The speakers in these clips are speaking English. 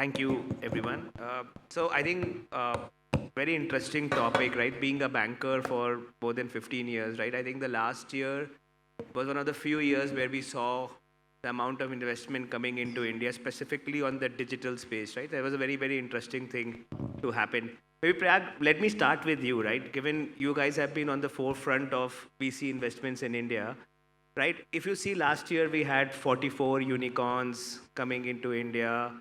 Thank you, everyone. So I think very interesting topic, right? Being a banker for more than 15 years, right? I think the last year was one of the few years where we saw the amount of investment coming into India, specifically on the digital space, right? That was a very, very interesting thing to happen. Maybe Prayag, let me start with you, right? Given you guys have been on the forefront of VC investments in India, right? If you see last year, we had 44 unicorns coming into India.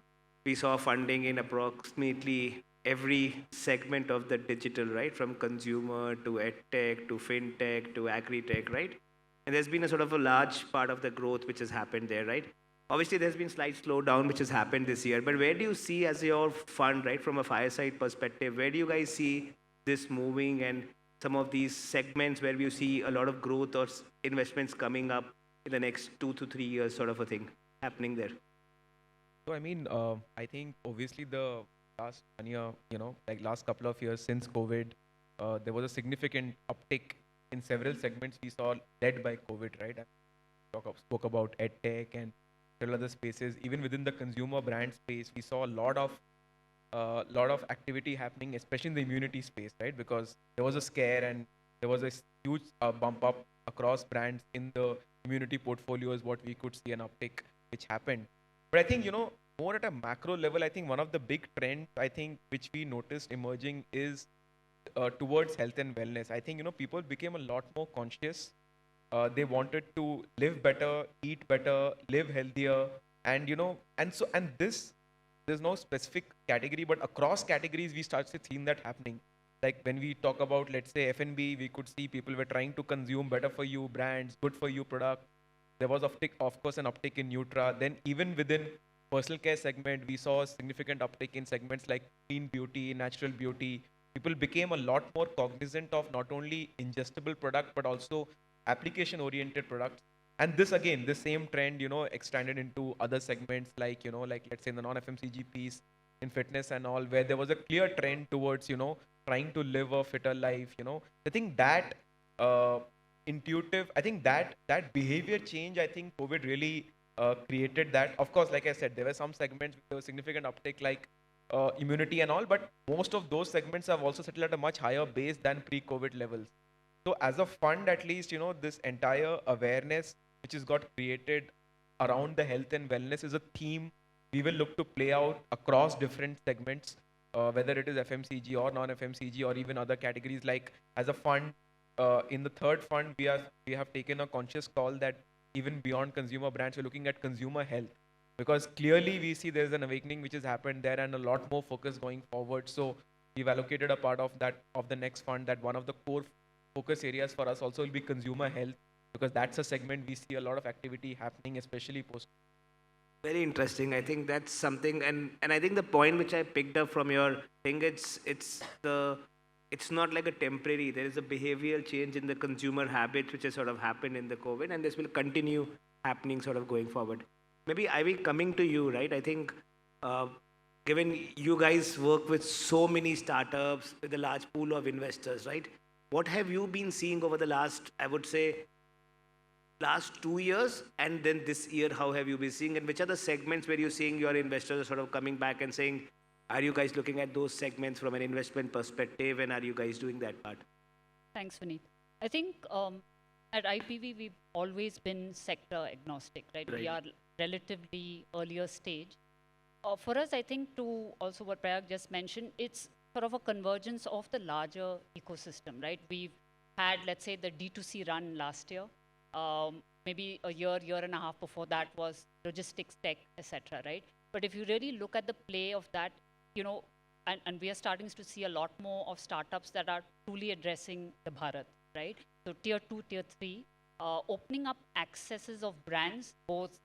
We saw funding in approximately every segment of the digital, right? From consumer to edtech to fintech to agri-tech, right? And there's been a sort of a large part of the growth which has happened there, right? Obviously, there's been slight slowdown which has happened this year. But where do you see as your fund, right, from a Fireside perspective, where do you guys see this moving and some of these segments where you see a lot of growth or investments coming up in the next 2 to 3 years, sort of a thing happening there? So I think obviously the last 1 year, like last couple of years since COVID, there was a significant uptick in several segments we saw led by COVID, right? Spoke about edtech and several other spaces. Even within the consumer brand space, we saw a lot of activity happening, especially in the immunity space, right? Because there was a scare and there was a huge bump up across brands in the immunity portfolios. What we could see an uptick which happened. But I think, more at a macro level, I think one of the big trends, I think, which we noticed emerging is towards health and wellness. I think, people became a lot more conscious. They wanted to live better, eat better, live healthier. And, this, there's no specific category, but across categories, we started seeing that happening. Like when we talk about, let's say, F&B, we could see people were trying to consume better for you brands, good for you product. There was of course, an uptick in Nutra. Then even within personal care segment, we saw a significant uptick in segments like clean beauty, natural beauty. People became a lot more cognizant of not only ingestible product, but also application-oriented products. And this again, the same trend, extended into other segments like, like let's say in the non-FMCG piece, in fitness and all, where there was a clear trend towards, trying to live a fitter life. I think that uh, intuitive, I think that behavior change, I think COVID really created that. Of course, like I said, there were some segments with a significant uptake like immunity and all, but most of those segments have also settled at a much higher base than pre-COVID levels. So as a fund, at least, this entire awareness which has got created around the health and wellness is a theme we will look to play out across different segments, whether it is FMCG or non-FMCG or even other categories. Like as a fund, in the third fund, we have taken a conscious call that even beyond consumer brands, we're looking at consumer health, because clearly we see there's an awakening which has happened there and a lot more focus going forward. So we've allocated a part of that of the next fund, that one of the core focus areas for us also will be consumer health, because that's a segment we see a lot of activity happening, especially post. Very interesting. I think that's something, and I think the point which I picked up from your thing, it's not like a temporary. There is a behavioral change in the consumer habits which has sort of happened in the COVID, and this will continue happening sort of going forward. Maybe Ivy, coming to you, right? I think, uh, given you guys work with so many startups with a large pool of investors, right? What have you been seeing over the last, I would say, last 2 years, and then this year, how have you been seeing, and which are the segments where you're seeing your investors are sort of coming back and saying, are you guys looking at those segments from an investment perspective, and are you guys doing that part? Thanks, Vineet. I think at IPV, we've always been sector agnostic, right? We Right. are relatively earlier stage. For us, I think to also what Prayag just mentioned, it's sort of a convergence of the larger ecosystem, right? We've had, let's say, the D2C run last year. Maybe a year and a half before that was logistics, tech, etc., right? But if you really look at the play of that, you know, and we are starting to see a lot more of startups that are truly addressing the Bharat, right? So tier 2, tier 3, opening up accesses of brands, both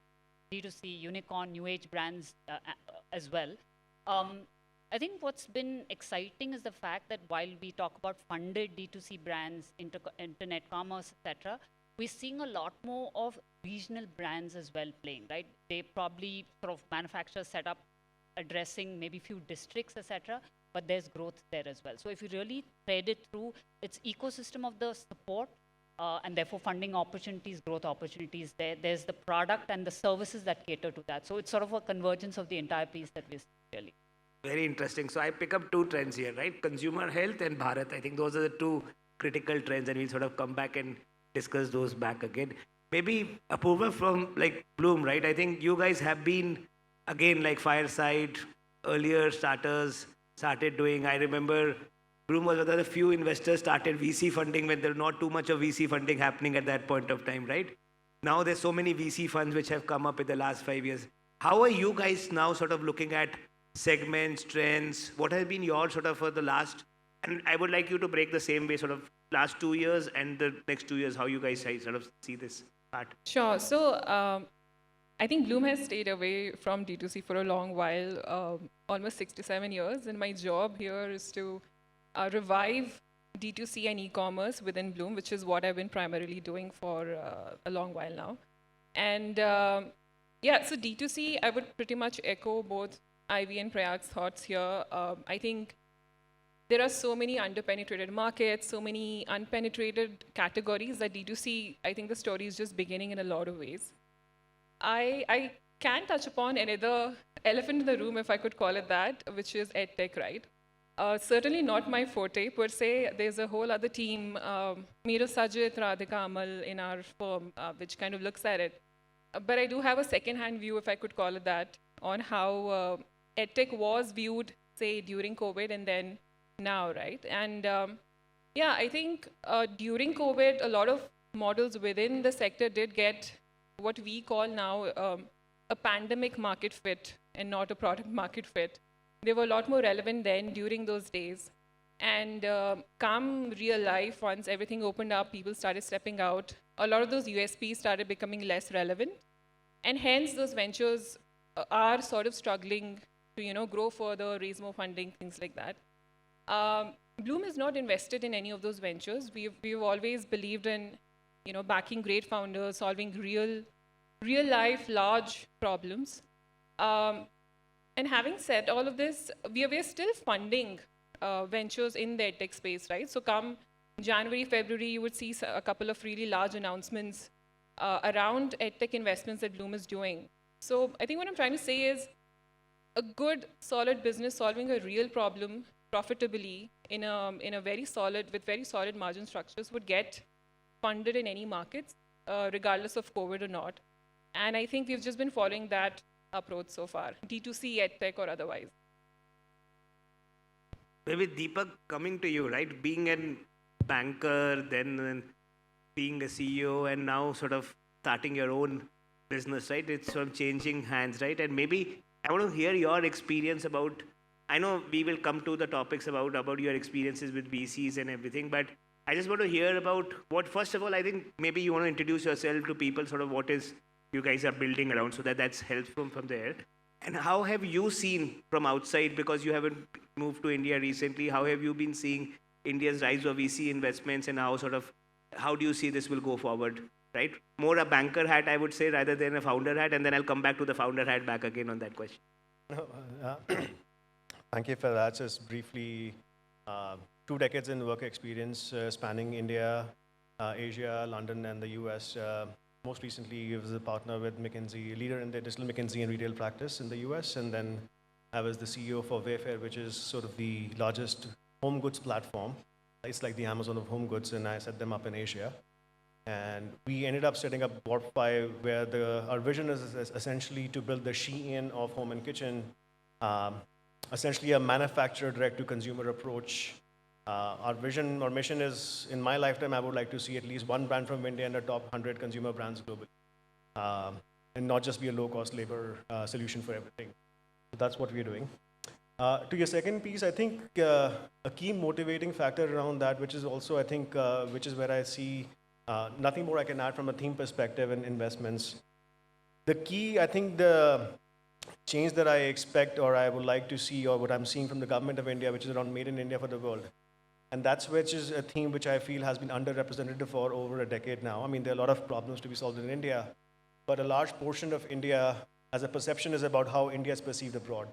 D2C, unicorn, new age brands as well. Um, I think what's been exciting is the fact that while we talk about funded D2C brands, internet commerce, etc., we're seeing a lot more of regional brands as well playing, right? They probably sort of manufacture setup addressing maybe few districts, etc., but there's growth there as well. So if you really thread it through, it's ecosystem of the support, and therefore funding opportunities, growth opportunities there. There's the product and the services that cater to that. So it's sort of a convergence of the entire piece that we're seeing really. Very interesting. So I pick up two trends here, right? Consumer health and Bharat. I think those are the two critical trends, and we'll sort of come back and discuss those back again. Maybe Apurva from like Bloom, right? I think you guys have been again like Fireside, earlier starters started doing. I remember Bloom was one of the few investors started VC funding when there was not too much of VC funding happening at that point of time, right? Now there's so many VC funds which have come up in the last 5 years. How are you guys now sort of looking at segments, trends? What has been your sort of for the last, and I would like you to break the same way, sort of last 2 years and the next 2 years, how you guys sort of see this part? Sure. So I think Bloom has stayed away from D2C for a long while, almost 6 to 7 years. And my job here is to revive D2C and e-commerce within Bloom, which is what I've been primarily doing for a long while now. And yeah, so D2C, I would pretty much echo both Ivy and Prayag's thoughts here. I think there are so many underpenetrated markets, so many unpenetrated categories that D2C, I think the story is just beginning in a lot of ways. I can touch upon another elephant in the room, if I could call it that, which is EdTech, right? Certainly not my forte per se. There's a whole other team, Meera Sajit, Radhika Amal in our firm, which kind of looks at it. But I do have a second-hand view, if I could call it that, on how EdTech was viewed, say, during COVID and then now, right? And yeah, I think during COVID, a lot of models within the sector did get what we call now a pandemic market fit and not a product market fit. They were a lot more relevant then during those days. And come real life, once everything opened up, people started stepping out. A lot of those USPs started becoming less relevant. And hence, those ventures are sort of struggling to, grow further, raise more funding, things like that. Bloom is not invested in any of those ventures. We've always believed in, backing great founders, solving real life, large problems. And having said all of this, we are still funding ventures in the edtech space, right? So come January, February, you would see a couple of really large announcements around edtech investments that Bloom is doing. So I think what I'm trying to say is a good, solid business solving a real problem profitably in a very solid, with very solid margin structures would get funded in any markets, regardless of COVID or not. And I think we've just been following that approach so far, D2C, EdTech or otherwise. Maybe Deepak, coming to you, right? Being a banker, then being a CEO, and now sort of starting your own business, right? It's sort of changing hands, right? And maybe I want to hear your experience about, I know we will come to the topics about your experiences with VCs and everything, but I just want to hear about what, first of all, I think maybe you want to introduce yourself to people, sort of what is you guys are building around, so that's helpful from there. And how have you seen from outside, because you haven't moved to India recently, how have you been seeing India's rise of VC investments, and how do you see this will go forward, right? More a banker hat, I would say, rather than a founder hat, and then I'll come back to the founder hat back again on that question. Thank you for that. Just briefly, 2 decades in work experience spanning India, Asia, London, and the US. Most recently, I was a partner with McKinsey, leader in the digital McKinsey and retail practice in the US. And then I was the CEO for Wayfair, which is sort of the largest home goods platform. It's like the Amazon of home goods, and I set them up in Asia. And we ended up setting up WARPFY, where our vision is essentially to build the Shein of home and kitchen, essentially a manufacturer direct-to-consumer approach. Our vision or mission is, in my lifetime, I would like to see at least one brand from India in the top 100 consumer brands globally, and not just be a low-cost labor solution for everything. So that's what we're doing. To your second piece, I think a key motivating factor around that, which is also, I think, which is where I see nothing more I can add from a theme perspective in investments. The key, I think, the change that I expect or I would like to see, or what I'm seeing from the government of India, which is around Made in India for the World. And that's which is a theme which I feel has been underrepresented for over a decade now. I mean, there are a lot of problems to be solved in India, but a large portion of India as a perception is about how India is perceived abroad.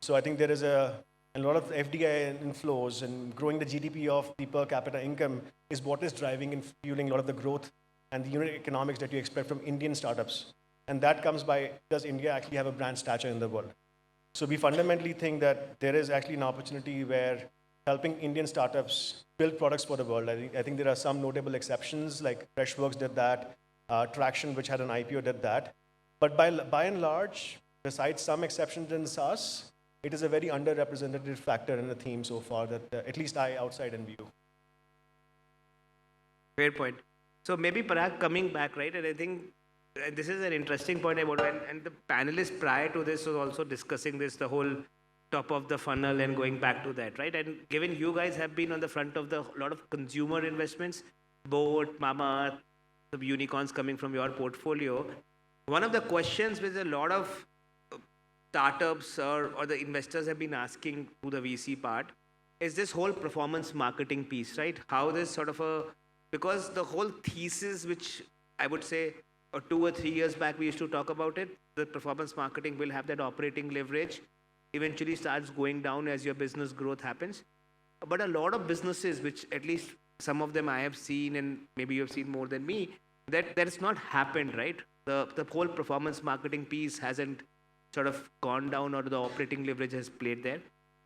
So I think there is a lot of FDI inflows, and growing the GDP of the per capita income is what is driving and fueling a lot of the growth and the unit economics that you expect from Indian startups. And that comes by, does India actually have a brand stature in the world? So we fundamentally think that there is actually an opportunity where helping Indian startups build products for the world. I think there are some notable exceptions, like Freshworks did that, Traction, which had an IPO, did that. But by and large, besides some exceptions in SaaS, it is a very underrepresented factor in the theme so far that at least I outside in view. Fair point. So maybe Parag coming back, right? And I think this is an interesting point about, and the panelists prior to this was also discussing this, the whole top of the funnel and going back to that, right? And given you guys have been on the front of the lot of consumer investments, Boat, Mama, the unicorns coming from your portfolio, one of the questions which a lot of startups or the investors have been asking to the VC part is this whole performance marketing piece, right? How this sort of because the whole thesis, which I would say 2 or 3 years back we used to talk about it, the performance marketing will have that operating leverage, eventually starts going down as your business growth happens. But a lot of businesses, which at least some of them I have seen, and maybe you have seen more than me, that has not happened, right? The whole performance marketing piece hasn't sort of gone down, or the operating leverage has played there.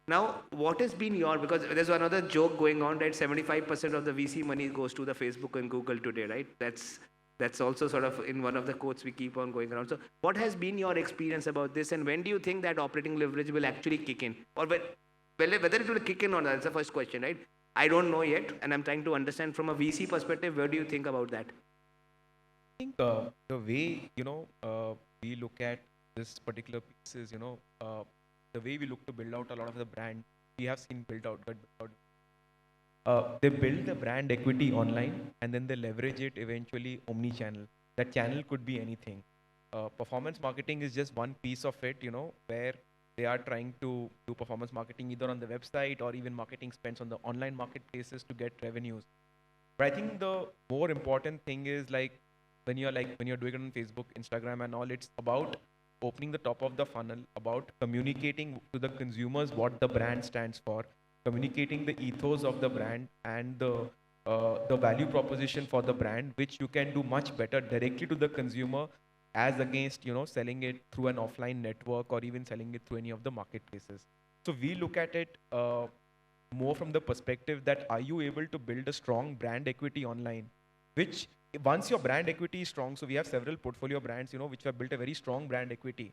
Now, what has been your, because there's another joke going on, that 75% of the VC money goes to the Facebook and Google today, right? That's also sort of in one of the quotes we keep on going around. So what has been your experience about this, and when do you think that operating leverage will actually kick in? Or whether it will kick in or not, that's the first question, right? I don't know yet, and I'm trying to understand from a VC perspective, where do you think about that? I think the way, we look at this particular piece is, the way we look to build out a lot of the brand, we have seen build out. They build the brand equity online, and then they leverage it eventually omni-channel. That channel could be anything. Performance marketing is just one piece of it, where they are trying to do performance marketing either on the website or even marketing spends on the online marketplaces to get revenues. But I think the more important thing is when you're doing it on Facebook, Instagram and all, it's about opening the top of the funnel, about communicating to the consumers what the brand stands for, communicating the ethos of the brand and the value proposition for the brand, which you can do much better directly to the consumer as against selling it through an offline network or even selling it through any of the marketplaces. So we look at it more from the perspective that, are you able to build a strong brand equity online, which once your brand equity is strong, so we have several portfolio brands which have built a very strong brand equity,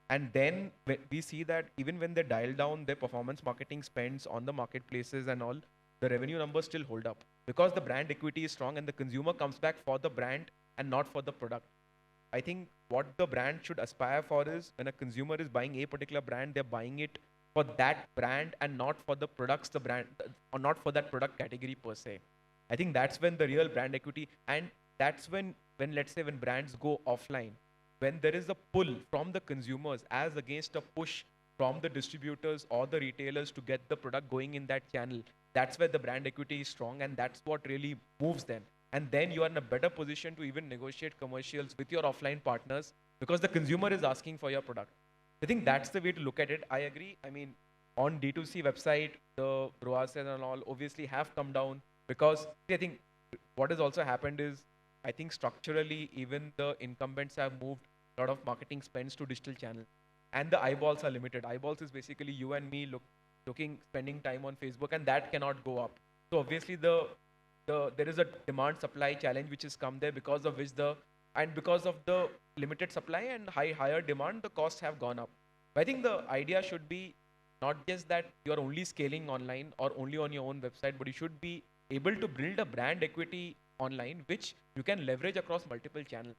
and then we see that even when they dial down their performance marketing spends on the marketplaces and all, the revenue numbers still hold up because the brand equity is strong and the consumer comes back for the brand and not for the product. I think what the brand should aspire for is, when a consumer is buying a particular brand, they're buying it for that brand and not for the products, the brand, or not for that product category per se. I think that's when the real brand equity, and that's when let's say when brands go offline, when there is a pull from the consumers as against a push from the distributors or the retailers to get the product going in that channel, that's where the brand equity is strong, and that's what really moves them. And then you are in a better position to even negotiate commercials with your offline partners because the consumer is asking for your product. I think that's the way to look at it. I agree. I mean, on D2C website, the ROAS and all obviously have come down because I think what has also happened is, I think structurally, even the incumbents have moved a lot of marketing spends to digital channels, and the eyeballs are limited. Eyeballs is basically you and me spending time on Facebook, and that cannot go up. So obviously there is a demand supply challenge which has come there, because of which because of the limited supply and higher demand, the costs have gone up. But I think the idea should be not just that you are only scaling online or only on your own website, but you should be able to build a brand equity online, which you can leverage across multiple channels.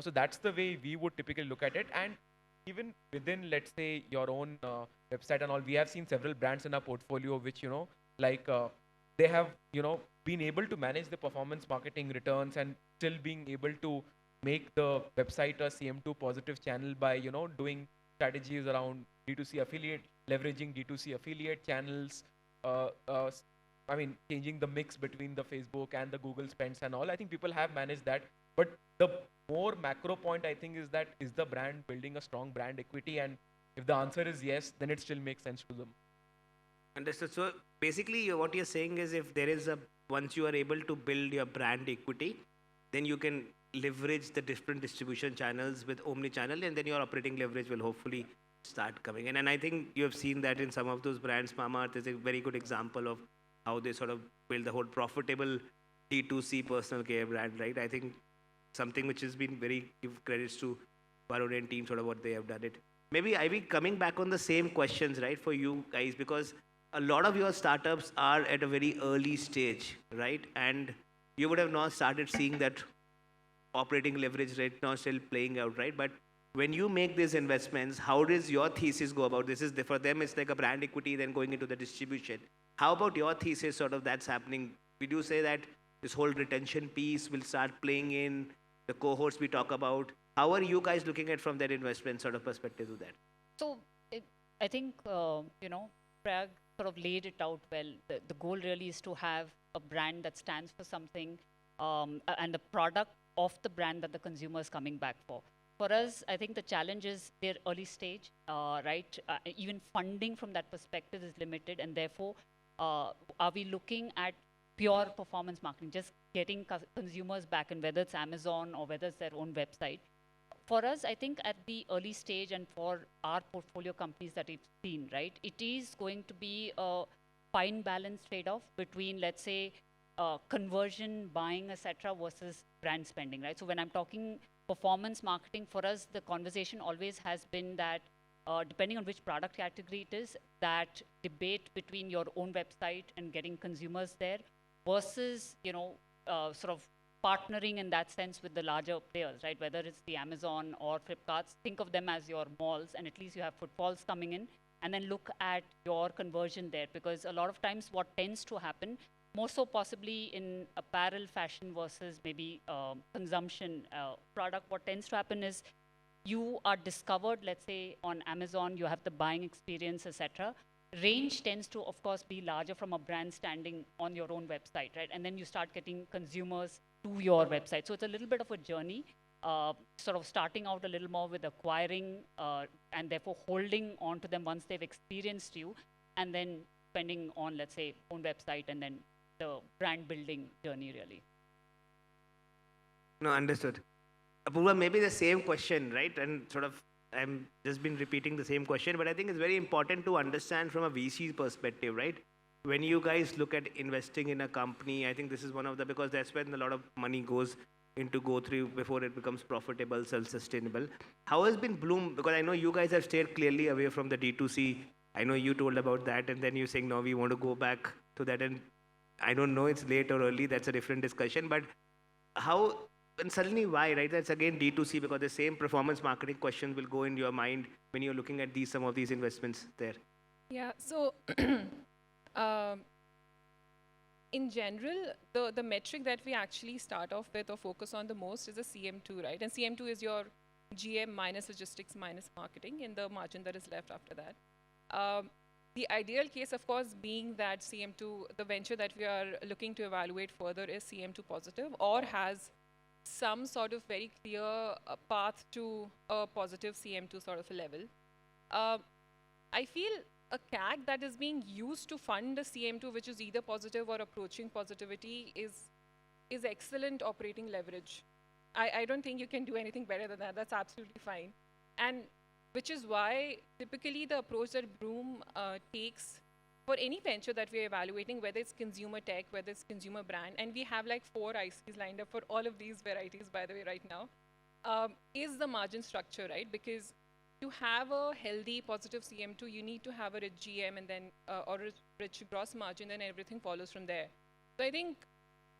So that's the way we would typically look at it. And even within, let's say, your own website and all, we have seen several brands in our portfolio which, they have, been able to manage the performance marketing returns and still being able to make the website a CM2 positive channel by, doing strategies around D2C affiliate, leveraging D2C affiliate channels, changing the mix between the Facebook and the Google spends and all. I think people have managed that. But the more macro point, I think, is that, is the brand building a strong brand equity? And if the answer is yes, then it still makes sense to them. Understood. So basically, what you're saying is, if there is once you are able to build your brand equity, then you can leverage the different distribution channels with omni-channel, and then your operating leverage will hopefully start coming in. And I think you have seen that in some of those brands. Mamaearth is a very good example of how they sort of build the whole profitable D2C personal care brand, right? I think something which has been very, give credits to Varun and team, sort of what they have done it. Maybe I be coming back on the same questions, right, for you guys, because a lot of your startups are at a very early stage, right? And you would have now started seeing that operating leverage right now still playing out, right? But when you make these investments, how does your thesis go about this? Is for them it's like a brand equity, then going into the distribution. How about your thesis? Sort of that's happening. We do say that this whole retention piece will start playing in the cohorts we talk about. How are you guys looking at from that investment sort of perspective to that? So I think, Prayag sort of laid it out well. The goal really is to have a brand that stands for something, and the product of the brand that the consumer is coming back for. For us, I think the challenge is their early stage, right? Even funding from that perspective is limited, and therefore, are we looking at pure performance marketing, just getting consumers back, and whether it's Amazon or whether it's their own website? For us, I think at the early stage and for our portfolio companies that we've seen, right, it is going to be a fine balance trade-off between, let's say, conversion, buying, etc., versus brand spending, right? So when I'm talking performance marketing, for us, the conversation always has been that, depending on which product category it is, that debate between your own website and getting consumers there versus, sort of partnering in that sense with the larger players, right? Whether it's the Amazon or Flipkarts, think of them as your malls, and at least you have footfalls coming in, and then look at your conversion there. Because a lot of times what tends to happen, more so possibly in apparel fashion versus maybe consumption product, what tends to happen is you are discovered, let's say, on Amazon, you have the buying experience, etc. Range tends to, of course, be larger from a brand standing on your own website, right? And then you start getting consumers to your website. So it's a little bit of a journey, sort of starting out a little more with acquiring and therefore holding on to them once they've experienced you, and then spending on, let's say, own website and then the brand building journey, really. No, understood. Apurva, maybe the same question, right? And sort of, I'm just been repeating the same question, but I think it's very important to understand from a VC perspective, right? When you guys look at investing in a company, I think this is one of the, because that's when a lot of money goes into go through before it becomes profitable, self-sustainable. How has been Blume? Because I know you guys have stayed clearly away from the D2C. I know you told about that, and then you're saying, no, we want to go back to that. And I don't know, it's late or early, that's a different discussion. But how, and suddenly why, right? That's again D2C, because the same performance marketing question will go in your mind when you're looking at some of these investments there. Yeah, so in general, the metric that we actually start off with or focus on the most is a CM2, right? And CM2 is your GM minus logistics minus marketing, and the margin that is left after that. The ideal case, of course, being that CM2, the venture that we are looking to evaluate further is CM2 positive or has some sort of very clear path to a positive CM2 sort of a level. I feel a CAC that is being used to fund a CM2, which is either positive or approaching positivity, is excellent operating leverage. I don't think you can do anything better than that. That's absolutely fine. And which is why typically the approach that Blume takes for any venture that we're evaluating, whether it's consumer tech, whether it's consumer brand, and we have like 4 ICs lined up for all of these varieties, by the way, right now, is the margin structure, right? Because to have a healthy positive CM2, you need to have a rich GM and then or a rich gross margin, and everything follows from there. So I think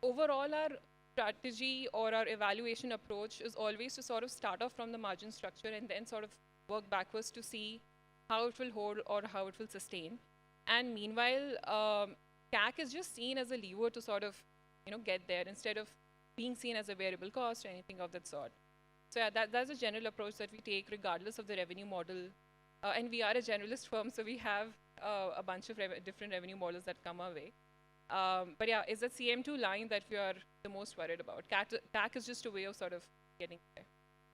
overall our strategy or our evaluation approach is always to sort of start off from the margin structure and then sort of work backwards to see how it will hold or how it will sustain. And meanwhile, CAC is just seen as a lever to sort of, get there instead of being seen as a variable cost or anything of that sort. So yeah, that's a general approach that we take regardless of the revenue model. And we are a generalist firm, so we have a bunch of different revenue models that come our way. But yeah, it's that CM2 line that we are the most worried about. CAC is just a way of sort of getting there.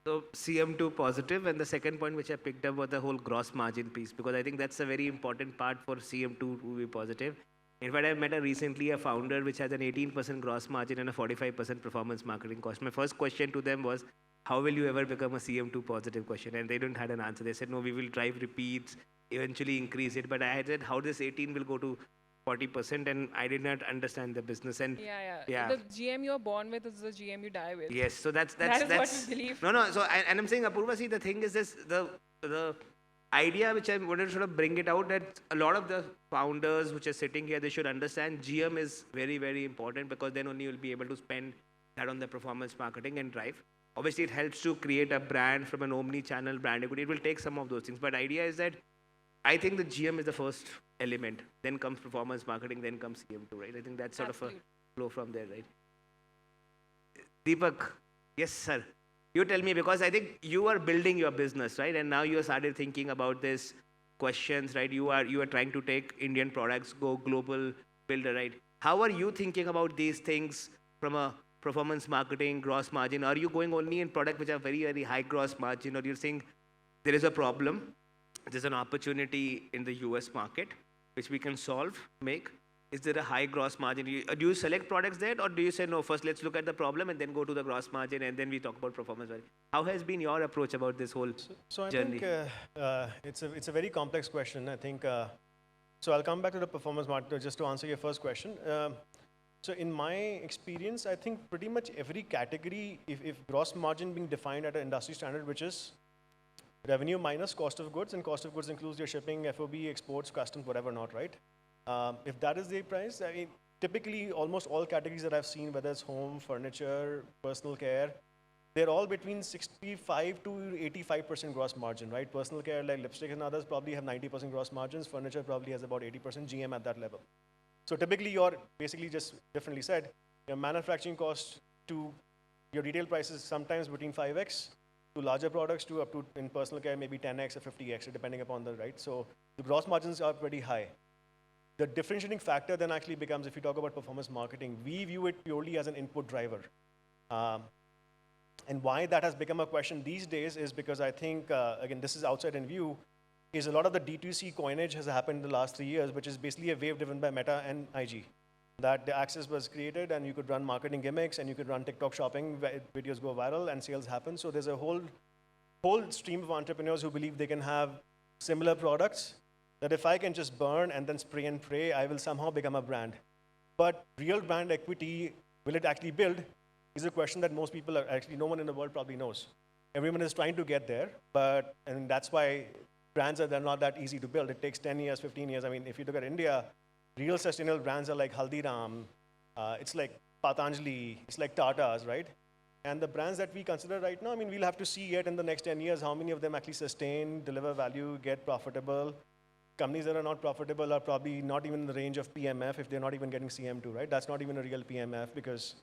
So CM2 positive, and the second point which I picked up was the whole gross margin piece, because I think that's a very important part for CM2 to be positive. In fact, I met recently a founder which has an 18% gross margin and a 45% performance marketing cost. My first question to them was, how will you ever become a CM2 positive question? And they didn't had an answer. They said, no, we will drive repeats, eventually increase it. But I had said, how this 18 will go to 40%, and I did not understand the business. And yeah. The GM you're born with is the GM you die with. yes, so that's That is what we believe. No. So and I'm saying, Apurva, see, the thing is this: the idea which I wanted to sort of bring it out, that a lot of the founders which are sitting here, they should understand GM is very, very important, because then only you'll be able to spend that on the performance marketing and drive. Obviously, it helps to create a brand from an omni-channel brand equity. It will take some of those things, but idea is that I think the GM is the first element. Then comes performance marketing. Then comes CM2, right? I think that's sort of a flow from there, right? Deepak, yes, sir. You tell me, because I think you are building your business, right? And now you started thinking about this questions, right? You are trying to take Indian products, go global, builder, right? How are you thinking about these things from a performance marketing, gross margin? Are you going only in products which are very, very high gross margin, or you're saying there is a problem, there's an opportunity in the US market which we can solve, make? Is there a high gross margin? Do you select products there, or do you say, no, first let's look at the problem and then go to the gross margin and then we talk about performance? How has been your approach about this whole journey? I think it's a very complex question. I think, so I'll come back to the performance marketing just to answer your first question. So in my experience, I think pretty much every category, if gross margin being defined at an industry standard, which is revenue minus cost of goods, and cost of goods includes your shipping, FOB, exports, customs, whatever not, right? If that is the price, I mean, typically almost all categories that I've seen, whether it's home, furniture, personal care, they're all between 65 to 85% gross margin, right? Personal care like lipstick and others probably have 90% gross margins. Furniture probably has about 80% GM at that level. So typically you're basically, just differently said, your manufacturing cost to your retail prices sometimes between 5x to larger products to up to, in personal care, maybe 10x or 50x, depending upon the, right? So the gross margins are pretty high. The differentiating factor then actually becomes, if you talk about performance marketing, we view it purely as an input driver. And why that has become a question these days is because I think, again, this is outside in view, is a lot of the D2C coinage has happened in the last 3 years, which is basically a wave driven by Meta and IG. That the access was created and you could run marketing gimmicks and you could run TikTok shopping, videos go viral and sales happen. So there's a whole stream of entrepreneurs who believe they can have similar products, that if I can just burn and then spray and pray, I will somehow become a brand. But real brand equity, will it actually build, is a question that most people are actually, no one in the world probably knows. Everyone is trying to get there, and that's why brands they're not that easy to build. It takes 10 years, 15 years. I mean, if you look at India, real sustainable brands are like Haldiram, it's like Patanjali, it's like Tata's, right? And the brands that we consider right now, I mean, we'll have to see yet in the next 10 years how many of them actually sustain, deliver value, get profitable. Companies that are not profitable are probably not even in the range of PMF if they're not even getting CM2, right? That's not even a real PMF, because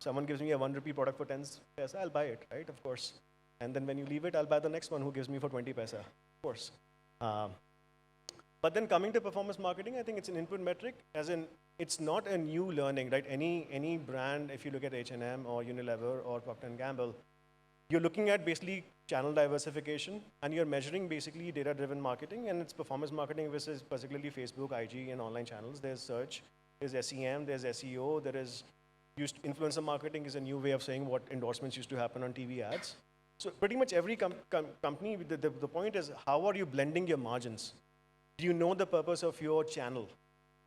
someone gives me a 1 rupee product for 10 paisa, I'll buy it, right? Of course. And then when you leave it, I'll buy the next one who gives me for 20 paisa, of course. But then coming to performance marketing, I think it's an input metric, as in it's not a new learning, right? Any brand, if you look at H&M or Unilever or Procter & Gamble, you're looking at basically channel diversification, and you're measuring basically data-driven marketing, and it's performance marketing versus particularly Facebook, IG, and online channels. There's search, there's SEM, there's SEO, there is influencer marketing is a new way of saying what endorsements used to happen on TV ads. So pretty much every company, the point is, how are you blending your margins? Do you know the purpose of your channel?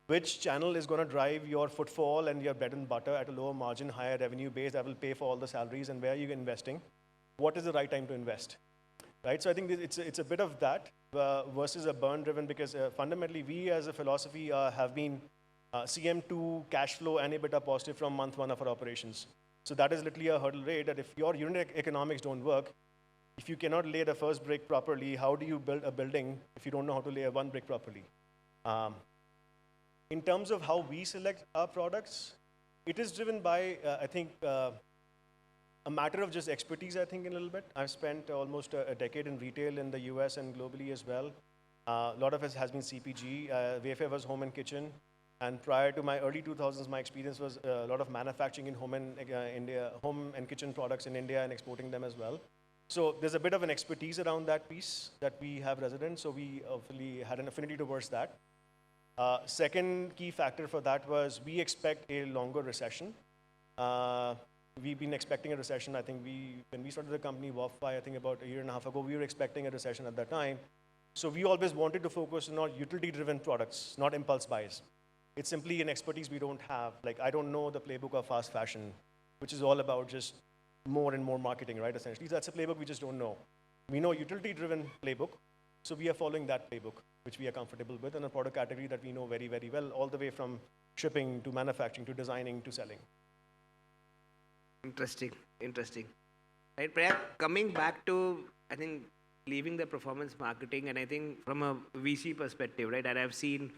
Which channel is going to drive your footfall and your bread and butter at a lower margin, higher revenue base that will pay for all the salaries, and where are you investing? What is the right time to invest, right? So I think it's a bit of that versus a burn-driven, because fundamentally we as a philosophy have been CM2 cash flow and EBITDA positive from month 1 of our operations. So that is literally a hurdle rate that if your unit economics don't work, if you cannot lay the first brick properly, how do you build a building if you don't know how to lay one brick properly? In terms of how we select our products, it is driven by, I think, a matter of just expertise, I think, in a little bit. I've spent almost a decade in retail in the US and globally as well. A lot of it has been CPG. Wayfair was home and kitchen. And prior to my early 2000s, my experience was a lot of manufacturing in home and kitchen products in India and exporting them as well. So there's a bit of an expertise around that piece that we have resident. So we obviously had an affinity towards that. Second key factor for that was we expect a longer recession. we've been expecting a recession. I think when we started the company WARPFY, I think about a year and a half ago, we were expecting a recession at that time. So we always wanted to focus on utility-driven products, not impulse buys. It's simply an expertise we don't have. Like, I don't know the playbook of fast fashion, which is all about just more and more marketing, right? Essentially, that's a playbook we just don't know. We know utility-driven playbook, so we are following that playbook, which we are comfortable with, and a product category that we know very, very well, all the way from shipping to manufacturing to designing to selling. Interesting, interesting. Right, Prayag, coming back to, I think, leaving the performance marketing, and I think from a VC perspective, right, and I've seen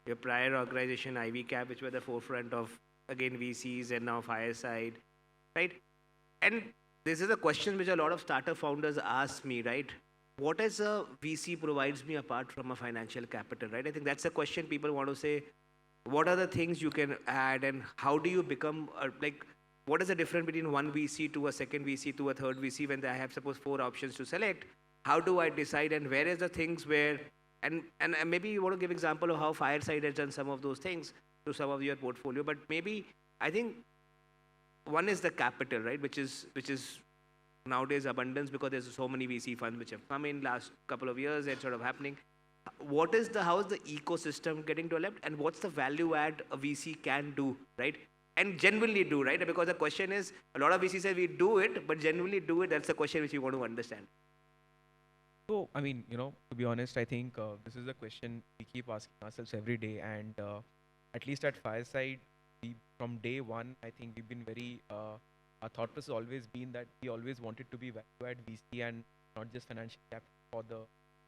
your prior organization, IVCAP, which were the forefront of, again, VCs and now Fireside, right? And this is a question which a lot of startup founders ask me, right? What is a VC provides me apart from a financial capital, right? I think that's a question people want to say, what are the things you can add and how do you become, like, what is the difference between one VC to a second VC to a third VC when I have, suppose, 4 options to select? How do I decide, and where is the things where, and maybe you want to give example of how Fireside has done some of those things to some of your portfolio, but maybe, I think, one is the capital, right, which is nowadays abundance because there's so many VC funds which have come in last couple of years and sort of happening. How is the ecosystem getting developed, and what's the value add a VC can do, right? And genuinely do, right? Because the question is, a lot of VCs say we do it, but genuinely do it, that's the question which we want to understand. So, I mean, to be honest, I think this is a question we keep asking ourselves every day. And at least at Fireside, from day one, I think we've been very, our thought process has always been that we always wanted to be value-add VC and not just financial capital for the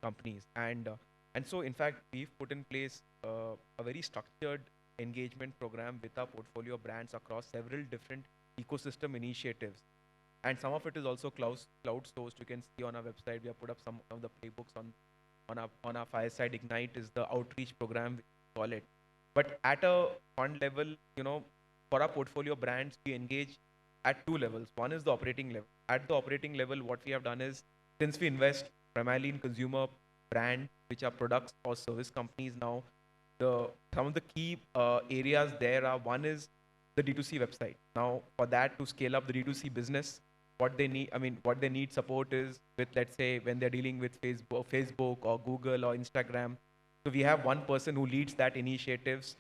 companies. And so, in fact, we've put in place a very structured engagement program with our portfolio brands across several different ecosystem initiatives. And some of it is also cloud sourced. You can see on our website, we have put up some of the playbooks on our Fireside Ignite is the outreach program, we call it. But at a fund level, for our portfolio brands, we engage at 2 levels. One is the operating level. At the operating level, what we have done is, since we invest primarily in consumer brand, which are products or service companies now, some of the key areas there are, one is the D2C website. Now, for that to scale up the D2C business, what they need support is with, let's say, when they're dealing with Facebook or Google or Instagram. So we have one person who leads that initiatives.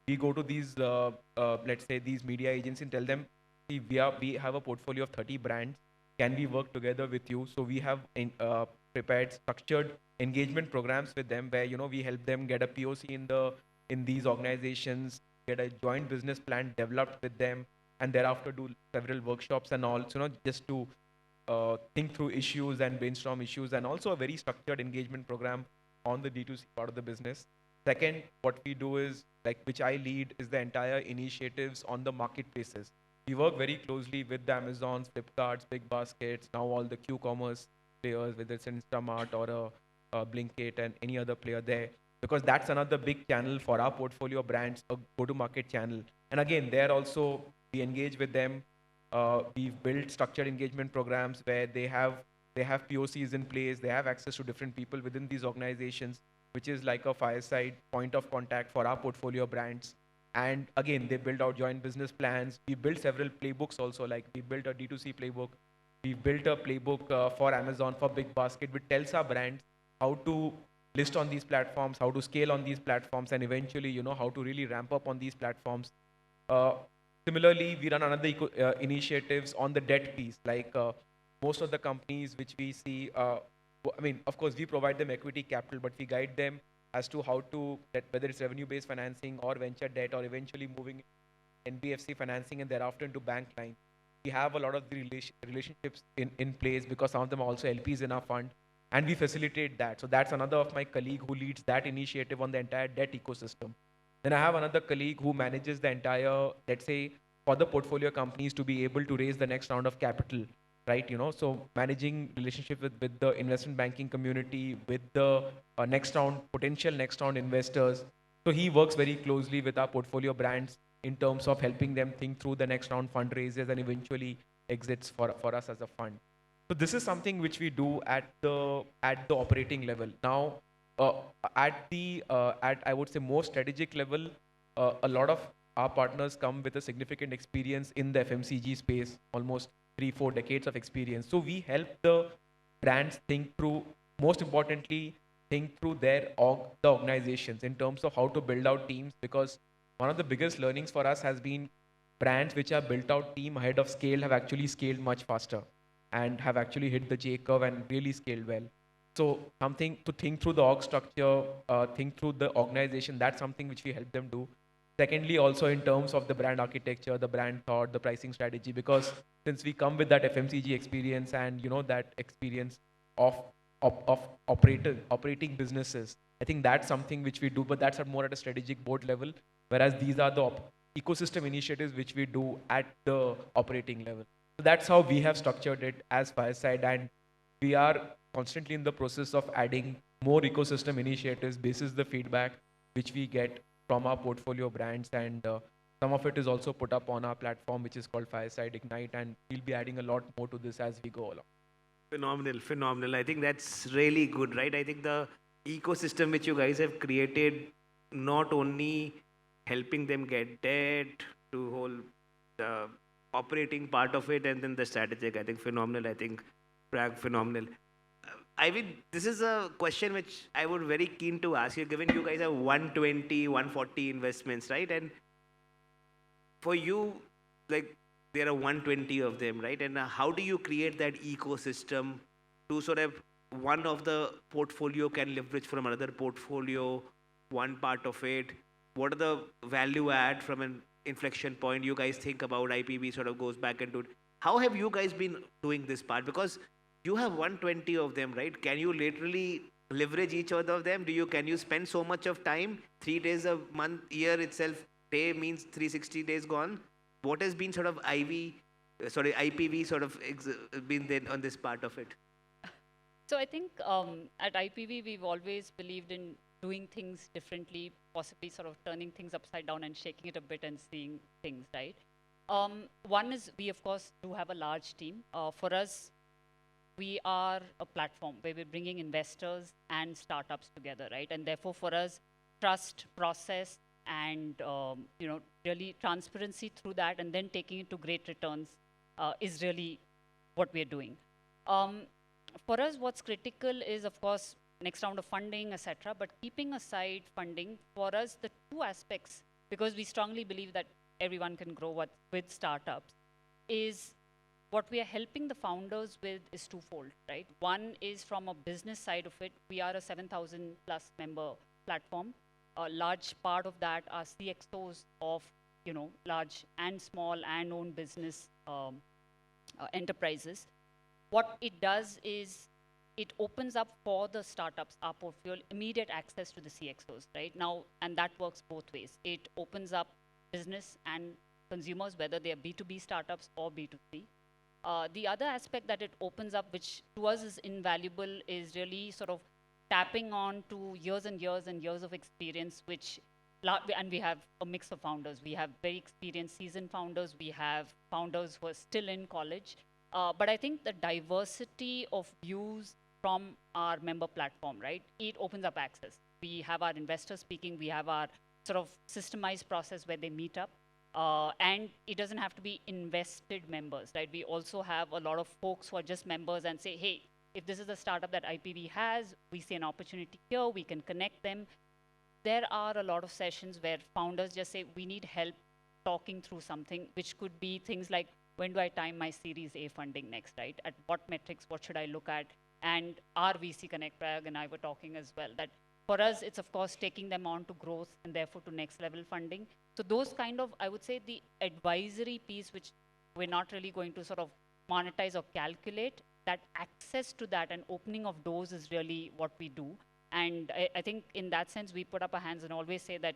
We go to these, let's say, these media agencies and tell them, see, we have a portfolio of 30 brands. Can we work together with you? So we have prepared structured engagement programs with them where, we help them get a POC in these organizations, get a joint business plan developed with them, and thereafter do several workshops and all, so just to think through issues and brainstorm issues, and also a very structured engagement program on the D2C part of the business. Second, what we do is, which I lead, is the entire initiatives on the marketplaces. We work very closely with the Amazons, Flipkarts, Big Baskets, now all the Q-commerce players, whether it's Instamart or a Blinkit and any other player there, because that's another big channel for our portfolio brands, a go-to-market channel. And again, there also, we engage with them. We've built structured engagement programs where they have POCs in place, they have access to different people within these organizations, which is like a Fireside point of contact for our portfolio brands. And again, they build out joint business plans. We built several playbooks also, like we built a D2C playbook. We built a playbook for Amazon, for Big Basket, which tells our brands how to list on these platforms, how to scale on these platforms, and eventually, how to really ramp up on these platforms. Similarly, we run another initiatives on the debt piece, like most of the companies which we see, of course, we provide them equity capital, but we guide them as to how to, whether it's revenue-based financing or venture debt, or eventually moving NBFC financing and thereafter into bank lines. We have a lot of the relationships in place because some of them are also LPs in our fund, and we facilitate that. So that's another of my colleague who leads that initiative on the entire debt ecosystem. Then I have another colleague who manages the entire, let's say, for the portfolio companies to be able to raise the next round of capital, right? So managing relationship with the investment banking community, with the potential next round investors. So he works very closely with our portfolio brands in terms of helping them think through the next round fundraisers and eventually exits for us as a fund. So this is something which we do at the operating level. Now, at I would say more strategic level, a lot of our partners come with a significant experience in the FMCG space, almost 3-4 decades of experience. So we help the brands think through, most importantly, think through the organizations in terms of how to build out teams, because one of the biggest learnings for us has been brands which have built out team ahead of scale have actually scaled much faster and have actually hit the J curve and really scaled well. So something to think through the org structure, think through the organization, that's something which we help them do. Secondly, also in terms of the brand architecture, the brand thought, the pricing strategy, because since we come with that FMCG experience and that experience of operating businesses, I think that's something which we do, but that's more at a strategic board level. Whereas these are the ecosystem initiatives which we do at the operating level. So that's how we have structured it as Fireside, and we are constantly in the process of adding more ecosystem initiatives basis the feedback which we get from our portfolio brands, and some of it is also put up on our platform which is called Fireside Ignite, and we'll be adding a lot more to this as we go along. Phenomenal, phenomenal. I think that's really good, right? I think the ecosystem which you guys have created, not only helping them get debt to whole the operating part of it and then the strategic, I think phenomenal. I think Prag, phenomenal. I mean, this is a question which I would very keen to ask you, given you guys have 120, 140 investments, right? And for you, like, there are 120 of them, right? And how do you create that ecosystem to sort of one of the portfolio can leverage from another portfolio, one part of it? What are the value add from an inflection point you guys think about? IPV sort of goes back into it. How have you guys been doing this part? Because you have 120 of them, right? Can you literally leverage each other of them? Can you spend so much of time, 3 days a month, year itself, day means 360 days gone? What has been sort of IPV sort of been then on this part of it? So I think at IPV, we've always believed in doing things differently, possibly sort of turning things upside down and shaking it a bit and seeing things, right? One is we, of course, do have a large team. For us, we are a platform where we're bringing investors and startups together, right? And therefore, for us, trust, process, and really transparency through that, and then taking it to great returns is really what we're doing. For us, what's critical is, of course, next round of funding, etc. But keeping aside funding, for us, the two aspects, because we strongly believe that everyone can grow with startups, is what we are helping the founders with is twofold, right? One is from a business side of it. We are a 7,000 plus member platform. A large part of that are CXOs of large and small and owned business enterprises. What it does is it opens up for the startups, our portfolio, immediate access to the CXOs, right? Now, and that works both ways. It opens up business and consumers, whether they are B2B startups or B2C. The other aspect that it opens up, which to us is invaluable, is really sort of tapping on to years and years and years of experience, and we have a mix of founders. We have very experienced seasoned founders. We have founders who are still in college. But I think the diversity of views from our member platform, right? It opens up access. We have our investors speaking. We have our sort of systemized process where they meet up. And it doesn't have to be invested members, right? We also have a lot of folks who are just members and say, hey, if this is a startup that IPV has, we see an opportunity here, we can connect them. There are a lot of sessions where founders just say, we need help talking through something, which could be things like, when do I time my Series A funding next, right? At what metrics, what should I look at? And our VC Connect, Prayag and I were talking as well, that for us, it's of course taking them on to growth and therefore to next level funding. So those kind of, I would say, the advisory piece, which we're not really going to sort of monetize or calculate, that access to that and opening of doors is really what we do. And I think in that sense, we put up our hands and always say that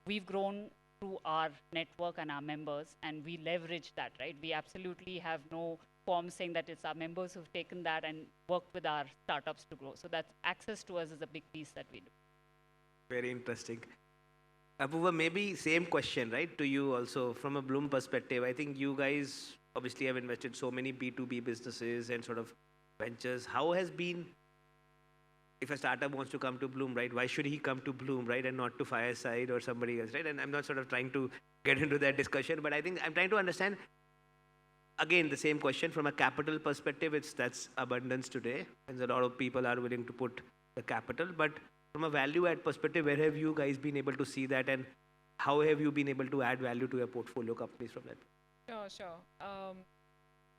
we've grown through our network and our members, and we leverage that, right? We absolutely have no form saying that it's our members who've taken that and worked with our startups to grow. So that access to us is a big piece that we do. Very interesting. Apurva, maybe same question, right, to you also from a Blume perspective. I think you guys obviously have invested so many B2B businesses and sort of ventures. How has been, if a startup wants to come to Blume, right, why should he come to Blume, right, and not to Fireside or somebody else, right? And I'm not sort of trying to get into that discussion. But I think I'm trying to understand, again, the same question from a capital perspective. That's abundance today, and a lot of people are willing to put the capital. But from a value add perspective, where have you guys been able to see that, and how have you been able to add value to your portfolio companies from that? Sure.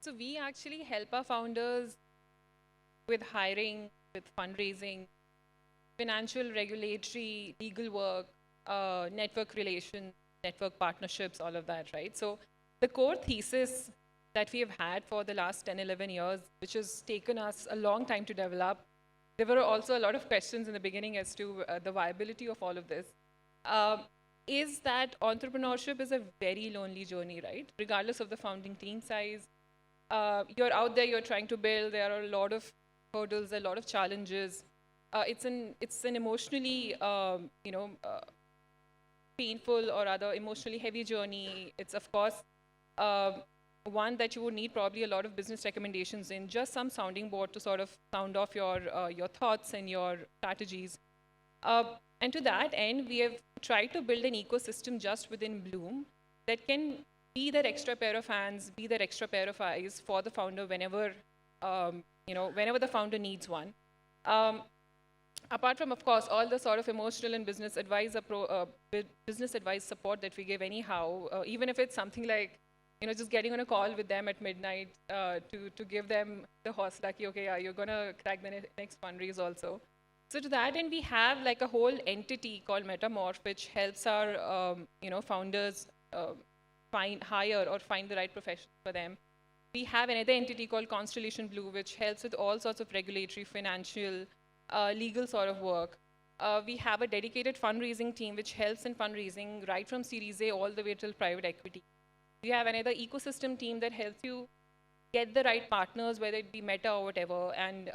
So we actually help our founders with hiring, with fundraising, financial, regulatory, legal work, network relations, network partnerships, all of that, right? So the core thesis that we have had for the last 10, 11 years, which has taken us a long time to develop, there were also a lot of questions in the beginning as to the viability of all of this, is that entrepreneurship is a very lonely journey, right? Regardless of the founding team size, you're out there, you're trying to build, there are a lot of hurdles, a lot of challenges. It's an emotionally, painful or rather emotionally heavy journey. It's of course one that you would need probably a lot of business recommendations in, just some sounding board to sort of sound off your thoughts and your strategies. And to that end, we have tried to build an ecosystem just within Blume that can be that extra pair of hands, be that extra pair of eyes for the founder whenever, whenever the founder needs one. Apart from, of course, all the sort of emotional and business advice support that we give anyhow, even if it's something like, just getting on a call with them at midnight to give them the horse lucky, okay, yeah, you're going to crack the next fundraise also. So to that end, we have like a whole entity called Metamorph, which helps our founders hire or find the right profession for them. We have another entity called Constellation Blue, which helps with all sorts of regulatory, financial, legal sort of work. We have a dedicated fundraising team, which helps in fundraising right from Series A all the way till private equity. We have another ecosystem team that helps you get the right partners, whether it be Meta or whatever, and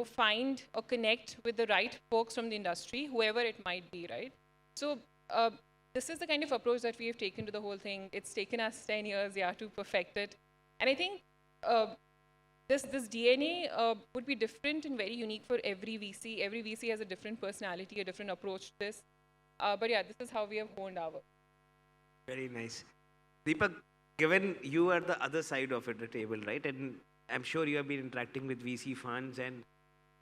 find or connect with the right folks from the industry, whoever it might be, right? So this is the kind of approach that we have taken to the whole thing. It's taken us 10 years, to perfect it. And I think this DNA would be different and very unique for every VC. Every VC has a different personality, a different approach to this. But yeah, this is how we have honed our. Very nice. Deepak, given you are the other side of it, the table, right? And I'm sure you have been interacting with VC funds and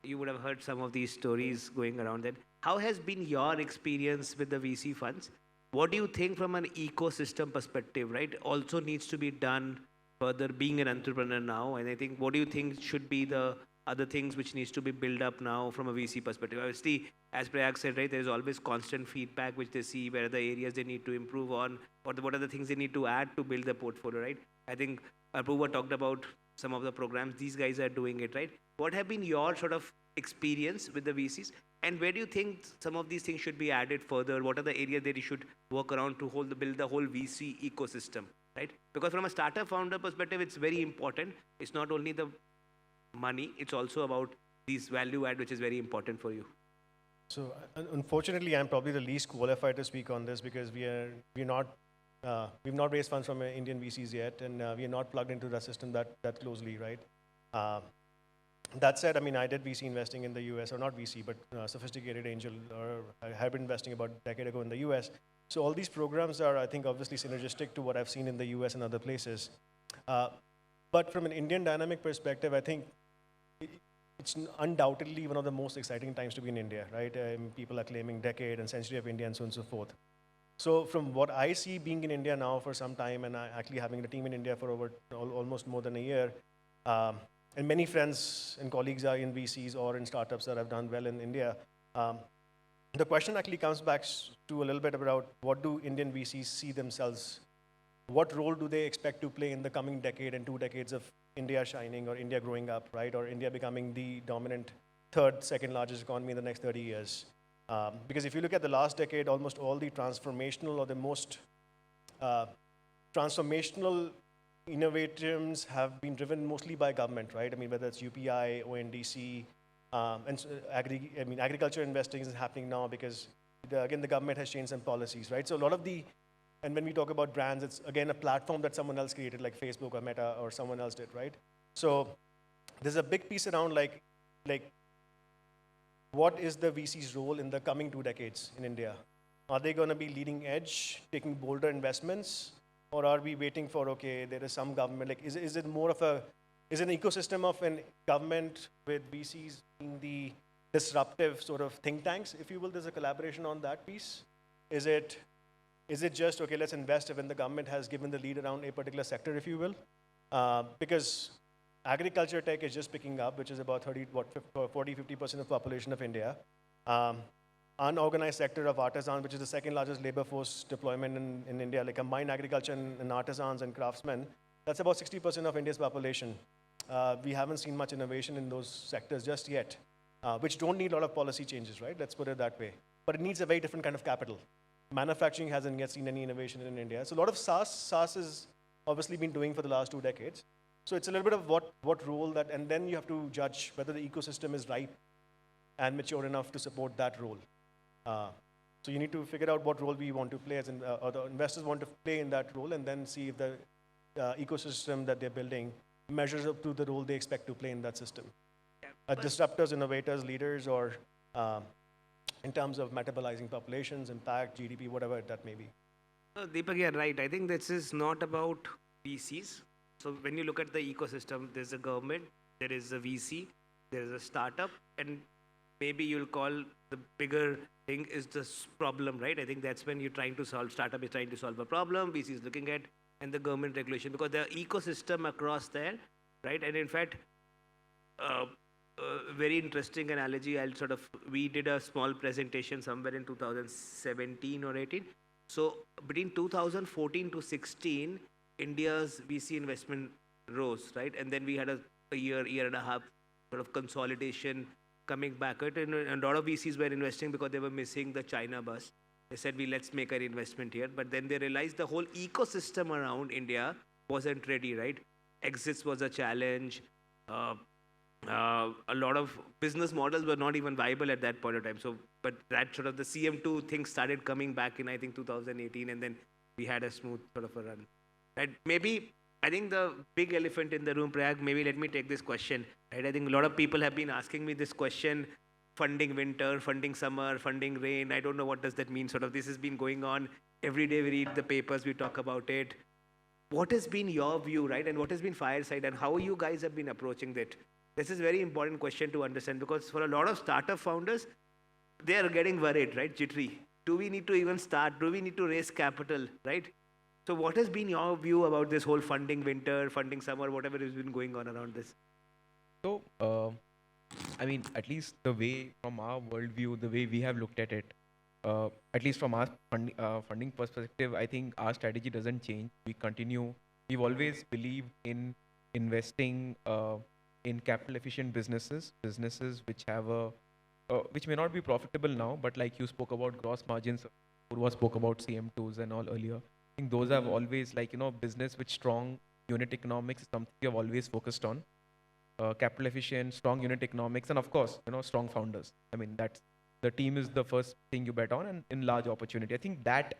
you would have heard some of these stories going around that. How has been your experience with the VC funds? What do you think from an ecosystem perspective, right? Also needs to be done further being an entrepreneur now. And I think, what do you think should be the other things which needs to be built up now from a VC perspective? Obviously, as Prayag said, right, there's always constant feedback which they see, where are the areas they need to improve on, or what are the things they need to add to build the portfolio, right? I think Apurva talked about some of the programs. These guys are doing it, right? What have been your sort of experience with the VCs? And where do you think some of these things should be added further? What are the areas that you should work around to build the whole VC ecosystem, right? Because from a startup founder perspective, it's very important. It's not only the money, it's also about these value add, which is very important for you. So unfortunately, I'm probably the least qualified to speak on this because we've not raised funds from Indian VCs yet, and we are not plugged into that system that closely, right? That said, I mean, I did VC investing in the US, or not VC, but sophisticated angel or hybrid investing about a decade ago in the US. So all these programs are, I think, obviously synergistic to what I've seen in the US and other places. But from an Indian dynamic perspective, I think it's undoubtedly one of the most exciting times to be in India, right? People are claiming decade and century of India and so on and so forth. So from what I see being in India now for some time, and actually having a team in India for over almost more than a year, and many friends and colleagues are in VCs or in startups that have done well in India. The question actually comes back to a little bit about what do Indian VCs see themselves? What role do they expect to play in the coming decade and 2 decades of India shining or India growing up, right? Or India becoming the dominant second largest economy in the next 30 years. Because if you look at the last decade, almost all the transformational or the most transformational innovations have been driven mostly by government, right? I mean, whether it's UPI, ONDC, and agriculture investing is happening now because, again, the government has changed some policies, right? So a lot of and when we talk about brands, it's, again, a platform that someone else created, like Facebook or Meta or someone else did, right? So there's a big piece around, like what is the VC's role in the coming 2 decades in India? Are they going to be leading edge, taking bolder investments? Or are we waiting for, okay, there is some government, like is it more of a, is it an ecosystem of an government with VCs being the disruptive sort of think tanks, if you will? There's a collaboration on that piece. Is it just, okay, let's invest when the government has given the lead around a particular sector, if you will? Because agriculture tech is just picking up, which is about 40-50% of the population of India. Unorganized sector of artisans, which is the second largest labor force deployment in India, like combined agriculture and artisans and craftsmen, that's about 60% of India's population. We haven't seen much innovation in those sectors just yet, which don't need a lot of policy changes, right? Let's put it that way. But it needs a very different kind of capital. Manufacturing hasn't yet seen any innovation in India. So a lot of SaaS has obviously been doing for the last 2 decades. So it's a little bit of what role that, and then you have to judge whether the ecosystem is ripe and mature enough to support that role. So you need to figure out what role we want to play as, or the investors want to play in that role, and then see if the ecosystem that they're building measures up to the role they expect to play in that system. Disruptors, innovators, leaders, or in terms of metabolizing populations, impact, GDP, whatever that may be. Deepak, you're right. I think this is not about VCs. So when you look at the ecosystem, there's a government, there is a VC, there is a startup, and maybe you'll call the bigger thing is this problem, right? I think that's when you're trying to solve, startup is trying to solve a problem, VC is looking at, and the government regulation, because the ecosystem across there, right? And in fact, very interesting analogy. We did a small presentation somewhere in 2017 or 18. So between 2014 to 16, India's VC investment rose, right? And then we had a year and a half sort of consolidation coming back. And a lot of VCs were investing because they were missing the China bus. They said, let's make an investment here. But then they realized the whole ecosystem around India wasn't ready, right? Exits was a challenge. A lot of business models were not even viable at that point of time. So, but that sort of the CM2 thing started coming back in, I think, 2018, and then we had a smooth sort of a run. Right? Maybe, I think the big elephant in the room, Prayag, maybe let me take this question. Right? I think a lot of people have been asking me this question, funding winter, funding summer, funding rain. I don't know what does that mean. Sort of this has been going on. Every day we read the papers, we talk about it. What has been your view, right? And what has been Fireside, and how you guys have been approaching that? This is a very important question to understand, because for a lot of startup founders, they are getting worried, right? Jittery. Do we need to even start? Do we need to raise capital, right? So what has been your view about this whole funding winter, funding summer, whatever has been going on around this? So, I mean, at least the way from our worldview, the way we have looked at it, at least from our funding perspective, I think our strategy doesn't change. We continue. We've always believed in investing in capital efficient businesses which have which may not be profitable now, but like you spoke about gross margins, Apurva spoke about CM2s and all earlier. I think those have always, like, business with strong unit economics is something we have always focused on. Capital efficient, strong unit economics, and of course, strong founders. I mean, that's the team is the first thing you bet on, and in large opportunity. I think that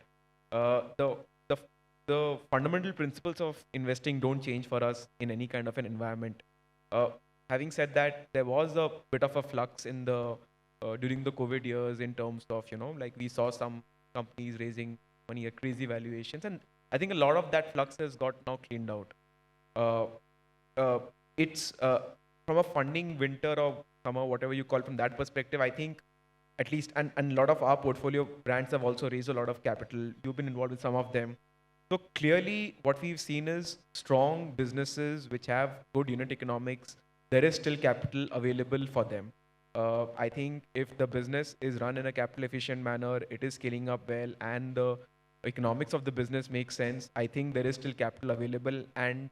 the fundamental principles of investing don't change for us in any kind of an environment. Having said that, there was a bit of a flux in the during the COVID years in terms of, like we saw some companies raising money at crazy valuations, and I think a lot of that flux has got now cleaned out. It's from a funding winter or summer, whatever you call, from that perspective, I think at least, and a lot of our portfolio brands have also raised a lot of capital. You've been involved with some of them. So clearly what we've seen is strong businesses which have good unit economics. There is still capital available for them. I think if the business is run in a capital efficient manner, it is scaling up well, and the economics of the business makes sense, I think there is still capital available, and